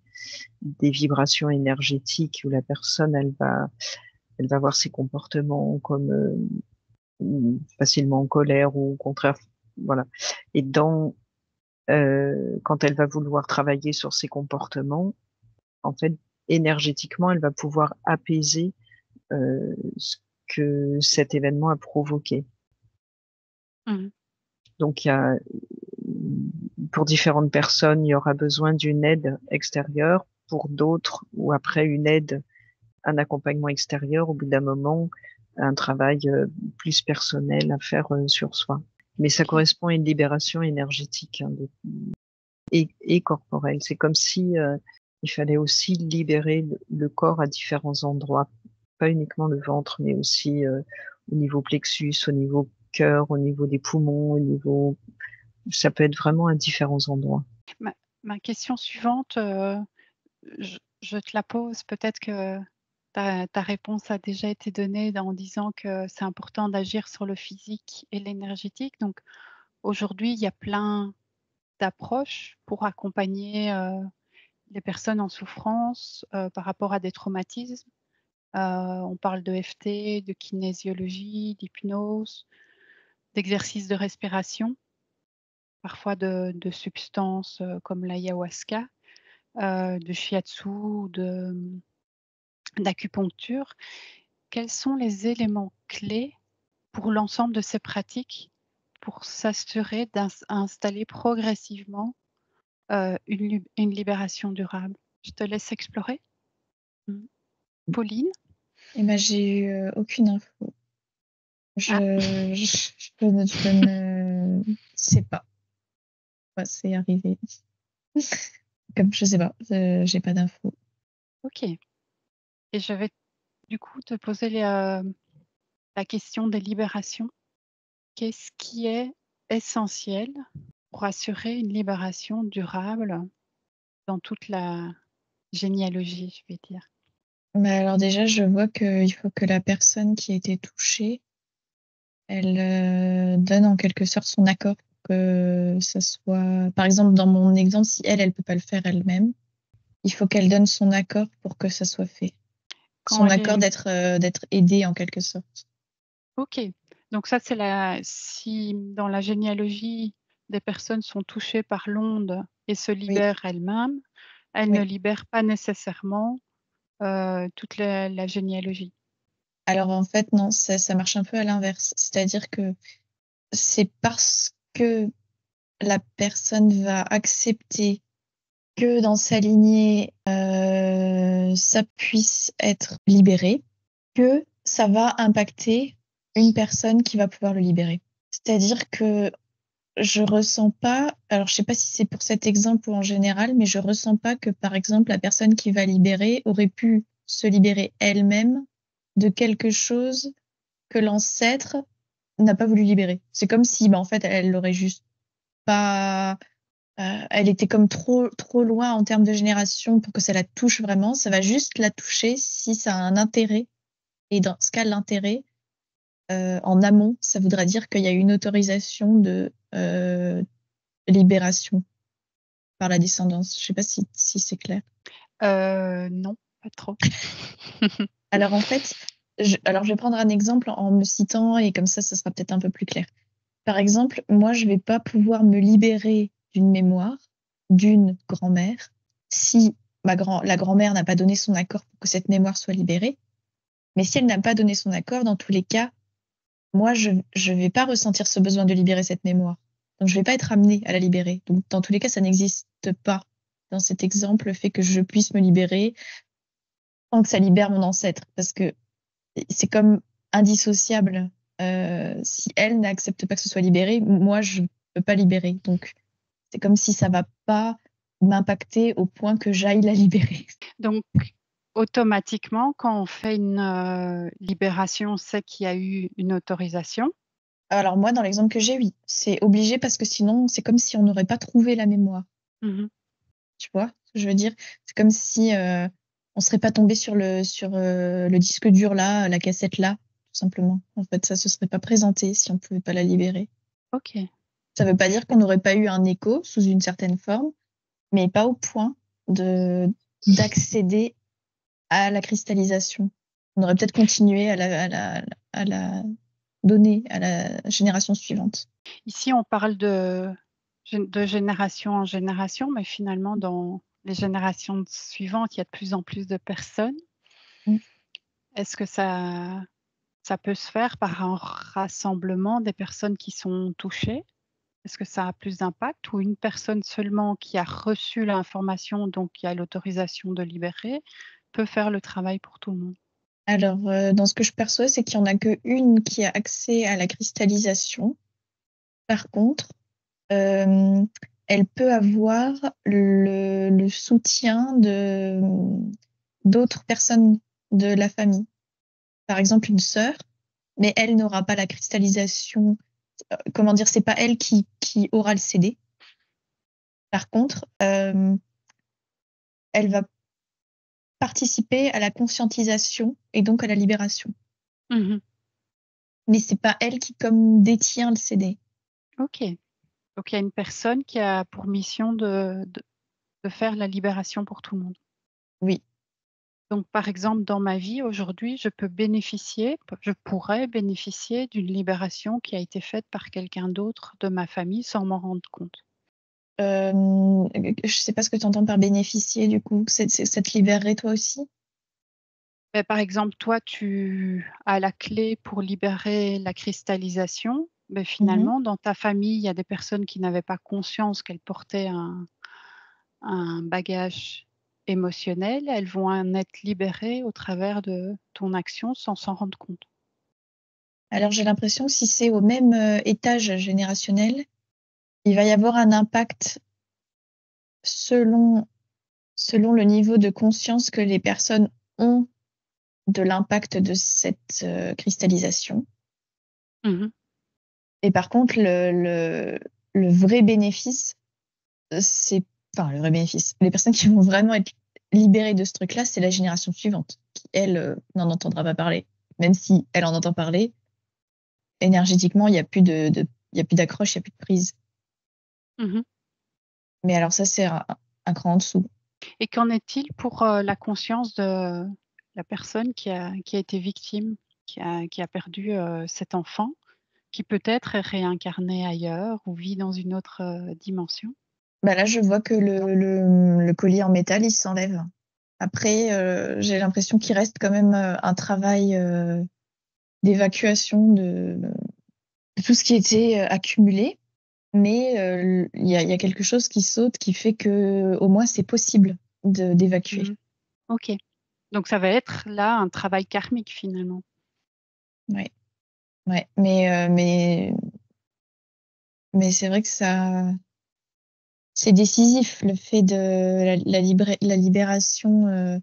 vibrations énergétiques où la personne, elle va avoir ses comportements comme, facilement en colère ou au contraire, voilà. Et quand elle va vouloir travailler sur ses comportements, en fait, énergétiquement, elle va pouvoir apaiser, ce que cet événement a provoqué. Mmh. Donc il y a pour différentes personnes, il y aura besoin d'une aide extérieure, pour d'autres ou après une aide, un accompagnement extérieur, au bout d'un moment, un travail, plus personnel à faire, sur soi. Mais ça OK. correspond à une libération énergétique, hein, et corporelle. C'est comme si, il fallait aussi libérer le corps à différents endroits, pas uniquement le ventre, mais aussi, au niveau plexus, au niveau cœur, au niveau des poumons, au niveau ça peut être vraiment à différents endroits. Ma ma question suivante, je te la pose, peut-être que ta réponse a déjà été donnée en disant que c'est important d'agir sur le physique et l'énergétique. Donc aujourd'hui, il y a plein d'approches pour accompagner, les personnes en souffrance, par rapport à des traumatismes. On parle de d'EFT, de kinésiologie, d'hypnose, d'exercices de respiration, parfois de substances, comme l'ayahuasca, de shiatsu ou d'acupuncture. Quels sont les éléments clés pour l'ensemble de ces pratiques, pour s'assurer d'installer progressivement une libération durable? Je te laisse explorer. Mmh. Pauline? Eh ben, j'ai eu aucune info. Ah, Je ne sais pas quoi c'est arrivé. Comme je sais pas, j'ai pas d'infos. OK, et je vais du coup te poser la question des libérations. Qu'est-ce qui est essentiel pour assurer une libération durable dans toute la généalogie, je vais dire? Mais alors déjà, je vois qu'il faut que la personne qui a été touchée, elle donne en quelque sorte son accord pour que ça soit par exemple, dans mon exemple, si elle peut pas le faire elle-même, il faut qu'elle donne son accord pour que ça soit fait. Quand Son elle accord est d'être aidée en quelque sorte. OK, donc ça, c'est la si dans la généalogie, des personnes sont touchées par l'onde et se Oui, libèrent elles-mêmes, elles ne oui. libèrent pas nécessairement, toute la généalogie. Alors en fait non, ça marche un peu à l'inverse. C'est-à-dire que c'est parce que la personne va accepter que dans sa lignée, ça puisse être libéré, que ça va impacter une personne qui va pouvoir le libérer. C'est-à-dire que je ressens pas, alors je sais pas si c'est pour cet exemple ou en général, mais je ressens pas que, par exemple, la personne qui va libérer aurait pu se libérer elle-même de quelque chose que l'ancêtre n'a pas voulu libérer. C'est comme si, en fait, elle l'aurait juste pas, elle était comme trop loin en termes de génération pour que ça la touche vraiment. Ça va juste la toucher si ça a un intérêt. Et dans ce cas, l'intérêt, en amont, ça voudra dire qu'il y a une autorisation de libération par la descendance. Je sais pas si c'est clair. Non, pas trop. Alors en fait, je vais prendre un exemple en me citant et comme ça sera peut-être un peu plus clair. Par exemple, moi, je vais pas pouvoir me libérer d'une mémoire d'une grand-mère si la grand-mère n'a pas donné son accord pour que cette mémoire soit libérée. Mais si elle n'a pas donné son accord, dans tous les cas, moi, je vais pas ressentir ce besoin de libérer cette mémoire. Donc, je vais pas être amenée à la libérer. Donc, dans tous les cas, ça n'existe pas dans cet exemple, le fait que je puisse me libérer tant que ça libère mon ancêtre. Parce que c'est comme indissociable. Si elle n'accepte pas que ce soit libéré, moi, je peux pas libérer. Donc, c'est comme si ça va pas m'impacter au point que j'aille la libérer. Donc automatiquement, quand on fait une, libération, on sait qu'il y a eu une autorisation? Alors moi, dans l'exemple que j'ai, oui, c'est obligé parce que sinon, c'est comme si on n'aurait pas trouvé la mémoire. Mmh. Tu vois ce que je veux dire? C'est comme si, on serait pas tombé sur le disque dur là, la cassette là, tout simplement. En fait, ça se serait pas présenté si on pouvait pas la libérer. OK. Ça veut pas dire qu'on n'aurait pas eu un écho sous une certaine forme, mais pas au point de d'accéder à la cristallisation. On aurait peut-être continué à la donner à la génération suivante. Ici, on parle de génération en génération, mais finalement dans les générations suivantes, il y a de plus en plus de personnes. Mmh. Est-ce que ça peut se faire par un rassemblement des personnes qui sont touchées? Est-ce que ça a plus d'impact ou une personne seulement qui a reçu l'information, donc qui a l'autorisation de libérer, peut faire le travail pour tout le monde? Alors, dans ce que je perçois, c'est qu'il y en a qu'une qui a accès à la cristallisation. Par contre, elle peut avoir le soutien d'autres personnes de la famille. Par exemple, une sœur, mais elle n'aura pas la cristallisation, comment dire? C'est pas elle qui aura le CD. Par contre, elle va participer à la conscientisation et donc à la libération. Mmh. Mais c'est pas elle qui comme détient le CD. OK. Donc il y a une personne qui a pour mission de faire la libération pour tout le monde. Oui. Donc par exemple, dans ma vie aujourd'hui, je pourrais bénéficier d'une libération qui a été faite par quelqu'un d'autre de ma famille sans m'en rendre compte. Je sais pas ce que tu entends par bénéficier du coup. Ça te libérerait toi aussi? Beh, par exemple, toi, tu as la clé pour libérer la cristallisation, mais Mmh mh. finalement, dans ta famille, il y a des personnes qui n'avaient pas conscience qu'elles portaient un bagage émotionnel, elles vont en être libérées au travers de ton action sans s'en rendre compte. Alors j'ai l'impression que si c'est au même, étage générationnel, il va y avoir un impact selon selon le niveau de conscience que les personnes ont de l'impact de cette, cristallisation. Mmh. Et par contre le vrai bénéfice, c'est enfin le vrai bénéfice, les personnes qui vont vraiment être libérées de ce truc-là, c'est la génération suivante qui elle, n'en entendra pas parler. Même si elle en entend parler, énergétiquement, il y a plus il y a plus d'accroche, il y a plus de prise. Mmh. Mais alors ça, c'est un cran en dessous. Et qu'en est-il pour, la conscience de la personne qui a été victime, qui a perdu, cet enfant, qui peut-être est réincarné ailleurs ou vit dans une autre, dimension? Bah, là, je vois que le collier en métal, il s'enlève. Après, j'ai l'impression qu'il reste quand même, un travail, d'évacuation de tout ce qui était, accumulé. Mais, il y a quelque chose qui saute, qui fait qu'au moins c'est possible d'évacuer. Mmh. OK. Donc ça va être là un travail karmique finalement. Ouais, ouais. Mais c'est vrai que ça c'est décisif le fait de la libération,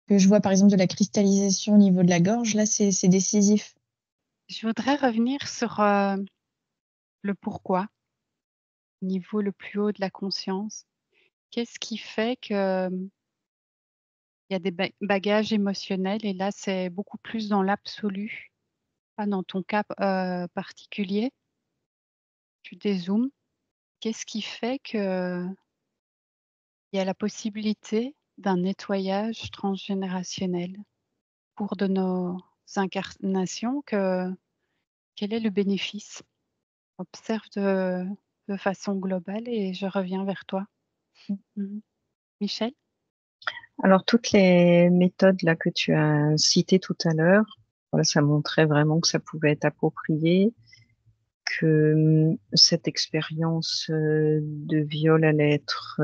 que je vois par exemple de la cristallisation au niveau de la gorge, là c'est décisif. Je voudrais revenir sur, le pourquoi, au niveau le plus haut de la conscience. Qu'est-ce qui fait que, il y a des bagages émotionnels et là, c'est beaucoup plus dans l'absolu, pas dans ton cas particulier. Tu dézoomes. Qu'est-ce qui fait qu'il y a la possibilité d'un nettoyage transgénérationnel au cours de nos incarnations? Quel est le bénéfice? Observe de façon globale et je reviens vers toi. Mmh. Michel? Alors toutes les méthodes là que tu as citées tout à l'heure, voilà, ça montrait vraiment que ça pouvait être approprié, que cette expérience de viol allait être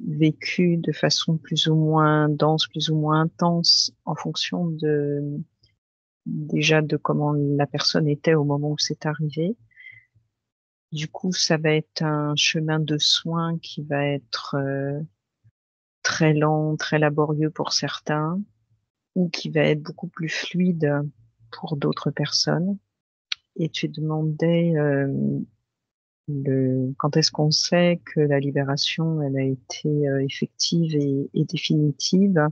vécue de façon plus ou moins dense, plus ou moins intense, en fonction de déjà de comment la personne était au moment où c'est arrivé. Du coup, ça va être un chemin de soins qui va être très lent, très laborieux pour certains, ou qui va être beaucoup plus fluide pour d'autres personnes. Et tu demandais quand est-ce qu'on sait que la libération elle a été effective et définitive.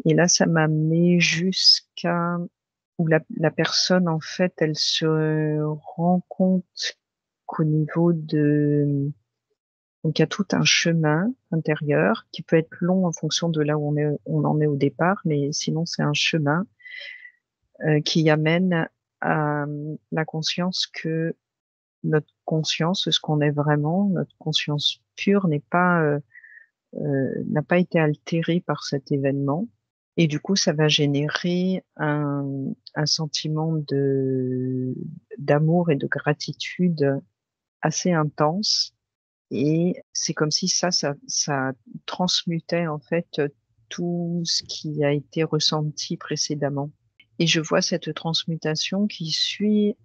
Et là, ça m'a amené jusqu'à où la personne, en fait, elle se rend compte qu'au niveau de... Donc, il y a tout un chemin intérieur qui peut être long en fonction de là où on en est au départ, mais sinon, c'est un chemin qui amène à la conscience que notre conscience, ce qu'on est vraiment, notre conscience pure n'a pas été altérée par cet événement. Et du coup, ça va générer un sentiment d'amour et de gratitude assez intense. Et c'est comme si ça transmutait en fait tout ce qui a été ressenti précédemment. Et je vois cette transmutation qui suit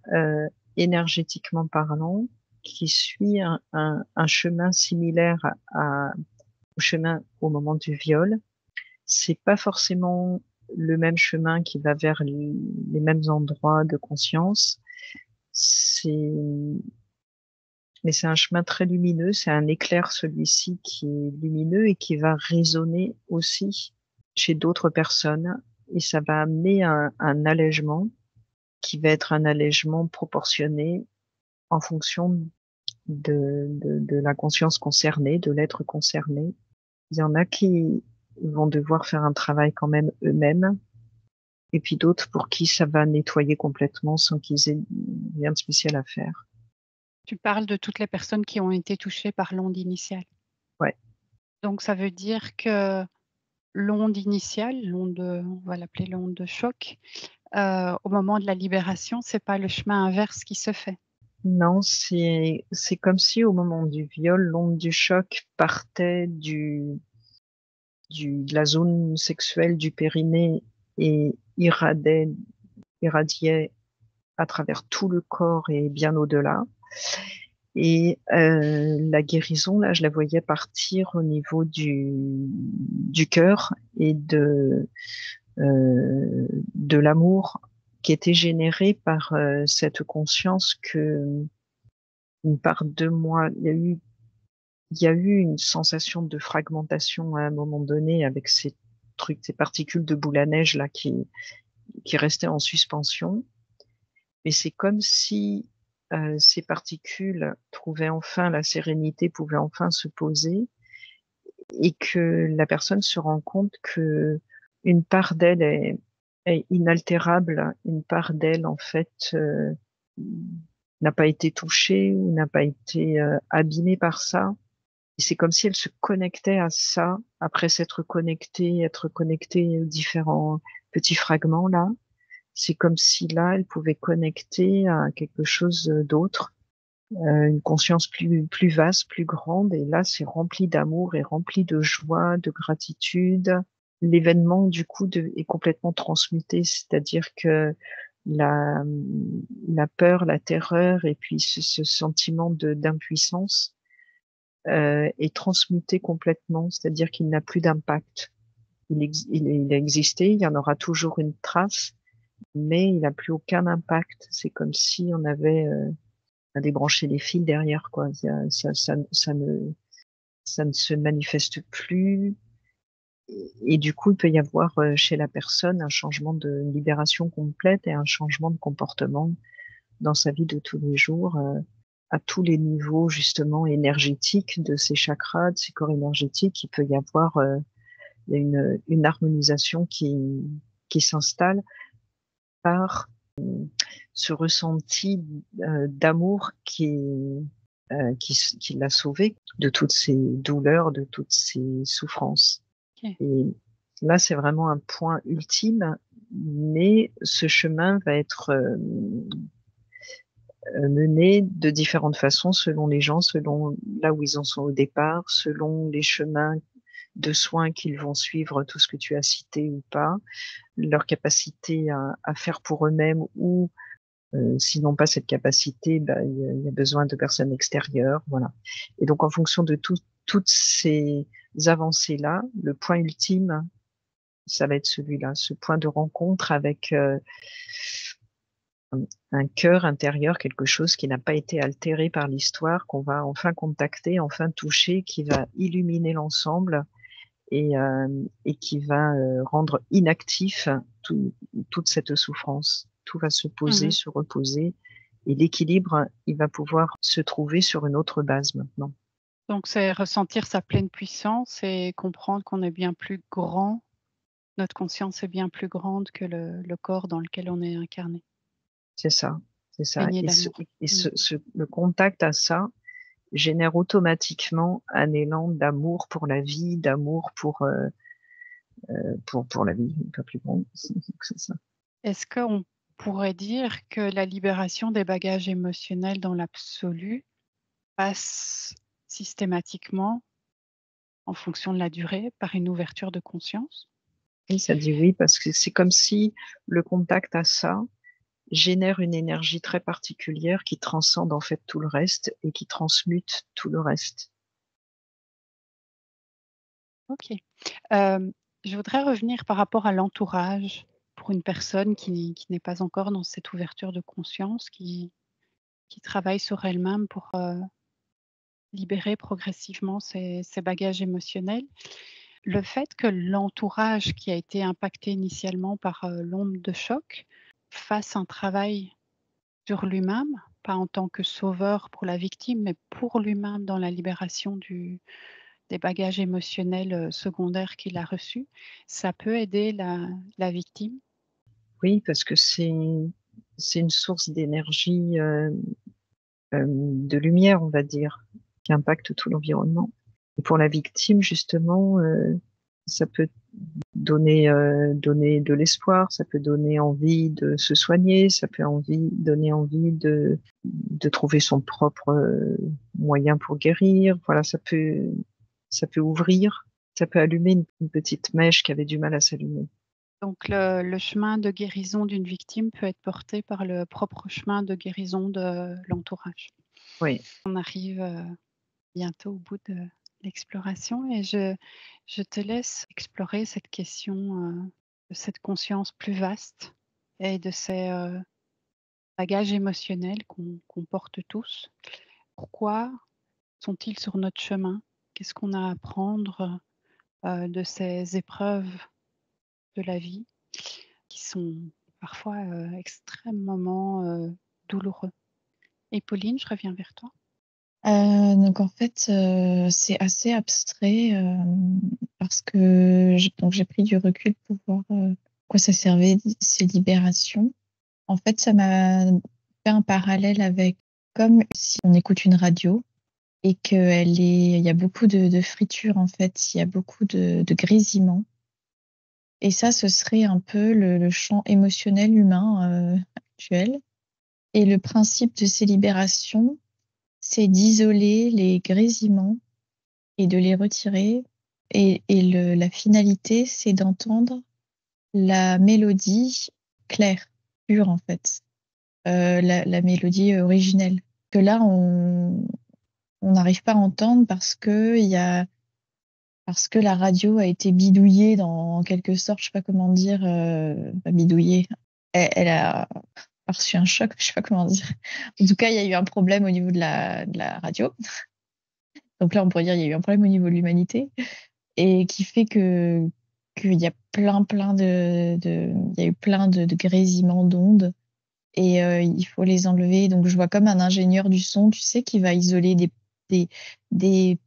énergétiquement parlant, qui suit un chemin similaire au chemin au moment du viol. C'est pas forcément le même chemin qui va vers les mêmes endroits de conscience. C'est, mais c'est un chemin très lumineux. C'est un éclair, celui-ci, qui est lumineux et qui va résonner aussi chez d'autres personnes. Et ça va amener un allègement qui va être un allègement proportionné en fonction de la conscience concernée, de l'être concerné. Il y en a qui vont devoir faire un travail quand même eux-mêmes, et puis d'autres pour qui ça va nettoyer complètement sans qu'ils aient rien de spécial à faire. Tu parles de toutes les personnes qui ont été touchées par l'onde initiale. Ouais. Donc ça veut dire que l'onde initiale, l'onde, on va l'appeler l'onde de choc, au moment de la libération, c'est pas le chemin inverse qui se fait. Non, c'est comme si au moment du viol, l'onde du choc partait de la zone sexuelle du périnée et irradiait à travers tout le corps et bien au-delà. Et la guérison, là, je la voyais partir au niveau du cœur et de l'amour qui était généré par cette conscience que une part de moi, il y a eu une sensation de fragmentation à un moment donné avec ces trucs, ces particules de boule à neige là qui restaient en suspension. Mais c'est comme si ces particules trouvaient enfin la sérénité, pouvaient enfin se poser, et que la personne se rend compte que une part d'elle est inaltérable, une part d'elle en fait n'a pas été touchée ou n'a pas été abîmée par ça. Et c'est comme si elle se connectait à ça après s'être connectée, être connectée aux différents petits fragments là. C'est comme si là, elle pouvait connecter à quelque chose d'autre, une conscience plus vaste, plus grande. Et là, c'est rempli d'amour et rempli de joie, de gratitude. L'événement, du coup, est complètement transmuté, c'est-à-dire que la, la peur, la terreur et puis ce sentiment d'impuissance est transmuté complètement, c'est-à-dire qu'il n'a plus d'impact. Il a existé, il y en aura toujours une trace, mais il n'a plus aucun impact. C'est comme si on avait débranché les fils derrière, quoi. Ça ne se manifeste plus. Et du coup, il peut y avoir chez la personne un changement de libération complète et un changement de comportement dans sa vie de tous les jours, à tous les niveaux justement énergétiques de ses chakras, de ses corps énergétiques. Il peut y avoir une harmonisation qui s'installe par ce ressenti d'amour qui l'a sauvé de toutes ces douleurs, de toutes ces souffrances. Ok. Et là, c'est vraiment un point ultime, mais ce chemin va être mené de différentes façons selon les gens, selon là où ils en sont au départ, selon les chemins de soins qu'ils vont suivre, tout ce que tu as cité ou pas, leur capacité à faire pour eux-mêmes ou s'ils n'ont pas cette capacité, il y a besoin de personnes extérieures, voilà. Et donc, en fonction de toutes ces avancées-là, le point ultime, ça va être celui-là, ce point de rencontre avec un cœur intérieur, quelque chose qui n'a pas été altéré par l'histoire, qu'on va enfin contacter, enfin toucher, qui va illuminer l'ensemble et qui va rendre inactif toute cette souffrance. Tout va se poser, Mhm. se reposer, et l'équilibre, il va pouvoir se trouver sur une autre base maintenant. Donc, c'est ressentir sa pleine puissance et comprendre qu'on est bien plus grand, notre conscience est bien plus grande que le corps dans lequel on est incarné, C'est ça, c'est ça. baigné Et, d'amour. le contact à ça génère automatiquement un élan d'amour pour la vie, d'amour pour la vie, pas plus grand. C'est ça. Est-ce qu'on pourrait dire que la libération des bagages émotionnels dans l'absolu passe systématiquement, en fonction de la durée, par une ouverture de conscience? Et ça dit oui, parce que c'est comme si le contact à ça génère une énergie très particulière qui transcende en fait tout le reste et qui transmute tout le reste. OK. Je voudrais revenir par rapport à l'entourage pour une personne qui n'est pas encore dans cette ouverture de conscience, qui travaille sur elle-même pour, libérer progressivement ses bagages émotionnels. Le fait que l'entourage qui a été impacté initialement par, l'onde de choc fasse un travail sur lui-même, pas en tant que sauveur pour la victime, mais pour lui-même dans la libération des bagages émotionnels, secondaires qu'il a reçus, ça peut aider la victime? Oui, parce que c'est une source d'énergie, de lumière, on va dire, qui impacte tout l'environnement. Et pour la victime, justement, ça peut donner de l'espoir, ça peut donner envie de se soigner, ça peut donner envie de trouver son propre moyen pour guérir. Voilà, ça peut ouvrir, ça peut allumer une petite mèche qui avait du mal à s'allumer. Donc le chemin de guérison d'une victime peut être porté par le propre chemin de guérison de l'entourage. Oui. On arrive bientôt au bout de l'exploration et je te laisse explorer cette question de cette conscience plus vaste et de ces bagages émotionnels qu'on porte tous. Pourquoi sont-ils sur notre chemin? Qu'est-ce qu'on a à apprendre de ces épreuves de la vie qui sont parfois extrêmement douloureux? Et Pauline, je reviens vers toi. Donc en fait, c'est assez abstrait parce que j'ai pris du recul pour voir quoi ça servait ces libérations. En fait, ça m'a fait un parallèle avec comme si on écoute une radio et il y a beaucoup de friture en fait, il y a beaucoup de grésillements. Et ça, ce serait un peu le champ émotionnel humain actuel. Et le principe de ces libérations, c'est d'isoler les grésillements et de les retirer. Et la finalité, c'est d'entendre la mélodie claire, pure en fait, la mélodie originelle. Que là, on n'arrive pas à entendre parce que la radio a été bidouillée en quelque sorte, je sais pas comment dire, pas bidouillée. Elle a reçu un choc, je sais pas comment dire. En tout cas, il y a eu un problème au niveau de la radio. Donc là, on pourrait dire qu'il y a eu un problème au niveau de l'humanité et qui fait qu'il y a il y a eu plein de grésillements d'ondes et il faut les enlever. Donc je vois comme un ingénieur du son, tu sais, qui va isoler des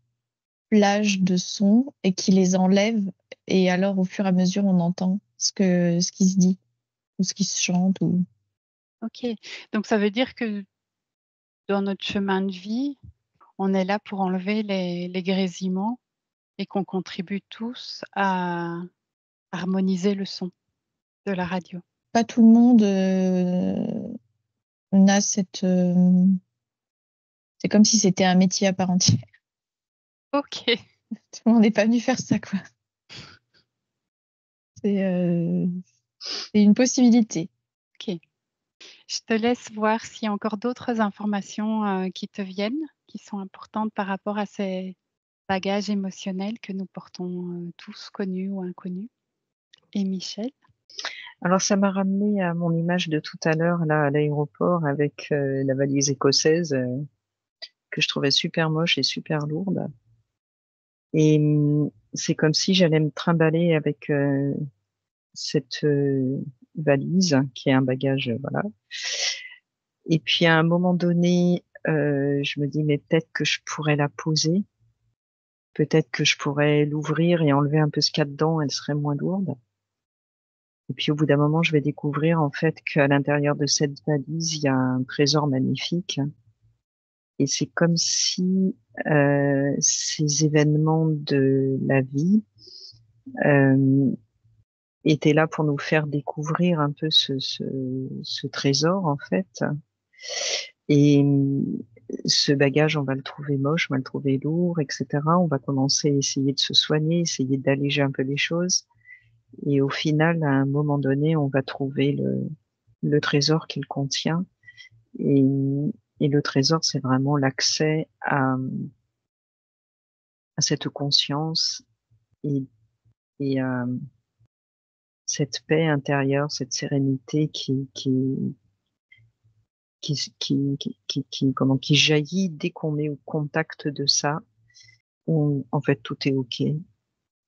plages de son et qui les enlève. Et alors, au fur et à mesure, on entend ce qui se dit ou ce qui se chante. Ok, donc ça veut dire que dans notre chemin de vie, on est là pour enlever les grésillements et qu'on contribue tous à harmoniser le son de la radio. Pas tout le monde n'a cette... c'est comme si c'était un métier à part entière. Ok. Tout le monde n'est pas venu faire ça, quoi. C'est une possibilité. Ok. Je te laisse voir s'il y a encore d'autres informations qui te viennent, qui sont importantes par rapport à ces bagages émotionnels que nous portons tous, connus ou inconnus. Et Michel? Alors ça m'a ramené à mon image de tout à l'heure là à l'aéroport avec la valise écossaise que je trouvais super moche et super lourde. Et c'est comme si j'allais me trimballer avec cette valise qui est un bagage, voilà. Et puis à un moment donné, je me dis mais peut-être que je pourrais la poser, peut-être que je pourrais l'ouvrir et enlever un peu ce qu'il y a dedans, elle serait moins lourde. Et puis au bout d'un moment, je vais découvrir en fait qu'à l'intérieur de cette valise, il y a un trésor magnifique. Et c'est comme si ces événements de la vie euh, étaient là pour nous faire découvrir un peu ce trésor en fait. Et ce bagage, on va le trouver moche, on va le trouver lourd, etc. On va commencer à essayer de se soigner, essayer d'alléger un peu les choses. Et au final, à un moment donné, on va trouver le trésor qu'il contient. Et, et le trésor, c'est vraiment l'accès à cette conscience et, et à cette paix intérieure, cette sérénité qui jaillit dès qu'on est au contact de ça. Où, en fait, tout est OK.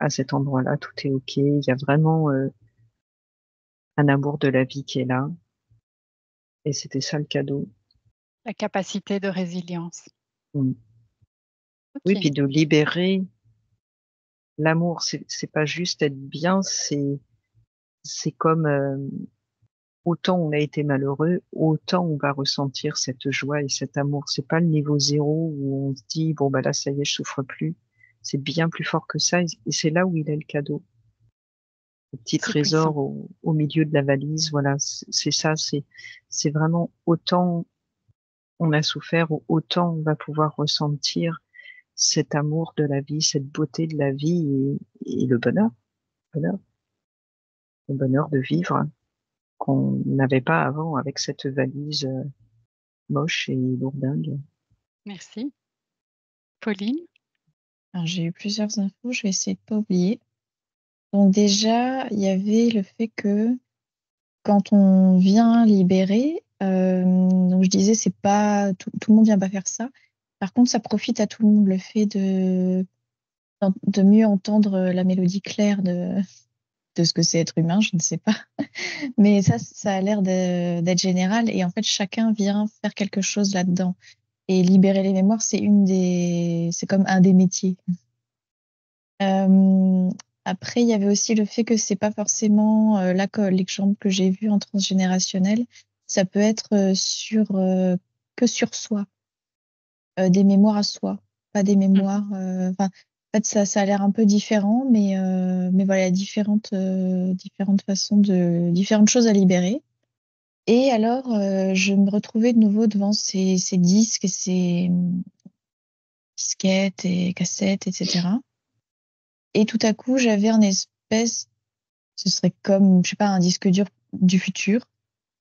À cet endroit-là, tout est OK. Il y a vraiment un amour de la vie qui est là. Et c'était ça le cadeau. La capacité de résilience. Mm. Ok. Oui, puis de libérer l'amour. C'est pas juste être bien, c'est comme autant on a été malheureux, autant on va ressentir cette joie et cet amour. C'est pas le niveau zéro où on se dit bon bah là ça y est, je souffre plus. C'est bien plus fort que ça et c'est là où il est le cadeau. le petit C'est puissant. trésor au milieu de la valise. Voilà, c'est ça, c'est vraiment autant on a souffert, autant on va pouvoir ressentir cet amour de la vie, cette beauté de la vie et bonheur, le bonheur de vivre qu'on n'avait pas avant avec cette valise moche et lourdingue. Merci. Pauline? Alors, j'ai eu plusieurs infos, je vais essayer de pas oublier. Donc déjà, il y avait le fait que quand on vient libérer, donc je disais, c'est pas tout le monde vient pas faire ça. Par contre, ça profite à tout le monde, le fait de mieux entendre la mélodie claire de ce que c'est être humain, je ne sais pas. Mais ça a l'air d'être général. Et en fait, chacun vient faire quelque chose là-dedans. Et libérer les mémoires, c'est comme un des métiers. Après, il y avait aussi le fait que c'est pas forcément l'exemple que j'ai vu en transgénérationnel. Ça peut être que sur soi, des mémoires à soi, pas des mémoires. Enfin, en fait, ça a l'air un peu différent, mais voilà, il y a différentes façons différentes choses à libérer. Et alors, je me retrouvais de nouveau devant ces disques et ces disquettes et cassettes, etc. Et tout à coup, j'avais un espèce, ce serait comme, je sais pas, un disque dur du futur.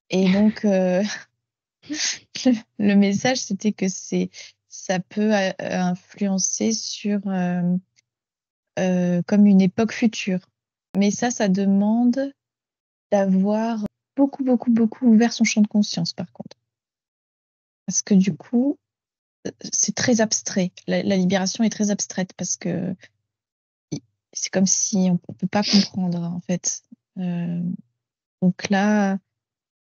Et donc, le message, c'était que ça peut influencer sur comme une époque future. Mais ça demande d'avoir beaucoup, beaucoup, beaucoup ouvert son champ de conscience, par contre. Parce que du coup, c'est très abstrait. La libération est très abstraite parce que c'est comme si on peut pas comprendre, en fait. Donc là,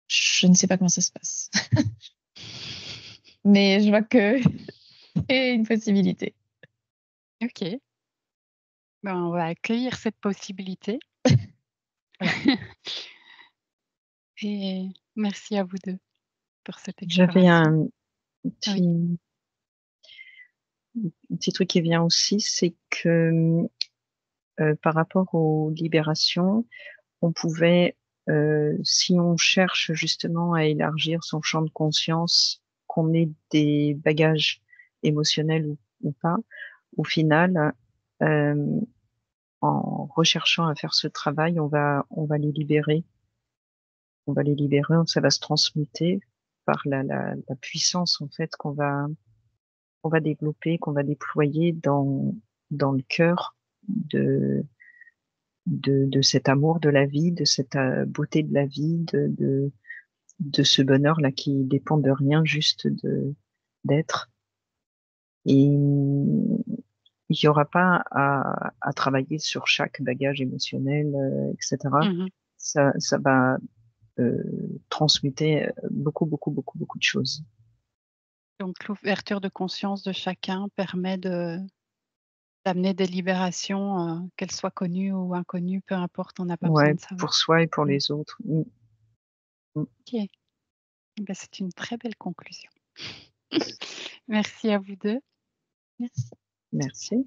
je ne sais pas comment ça se passe. Mais je vois que c'est une possibilité. OK. Ben, on va accueillir cette possibilité. Et merci à vous 2 pour cette J'avais exploration. Oui. un petit truc qui vient aussi, c'est que par rapport aux libérations, on pouvait, si on cherche justement à élargir son champ de conscience, qu'on ait des bagages émotionnels ou pas, au final, euh, en recherchant à faire ce travail, on va les libérer. On va les libérer, ça va se transmuter par la puissance en fait qu'on va développer, qu'on va déployer dans le cœur de de cet amour de la vie, de cette beauté de la vie, de ce bonheur-là qui dépend de rien, juste d'être. Et il n'y aura pas à travailler sur chaque bagage émotionnel, etc. Mmh. Ça va transmuter beaucoup, beaucoup, beaucoup, beaucoup de choses. Donc l'ouverture de conscience de chacun permet d'amener des libérations, qu'elles soient connues ou inconnues, peu importe, on n'a pas besoin Ouais, de savoir. pour soi et pour Mmh. les autres. Mm. OK. Bah, c'est une très belle conclusion. Merci à vous 2. Merci. Merci.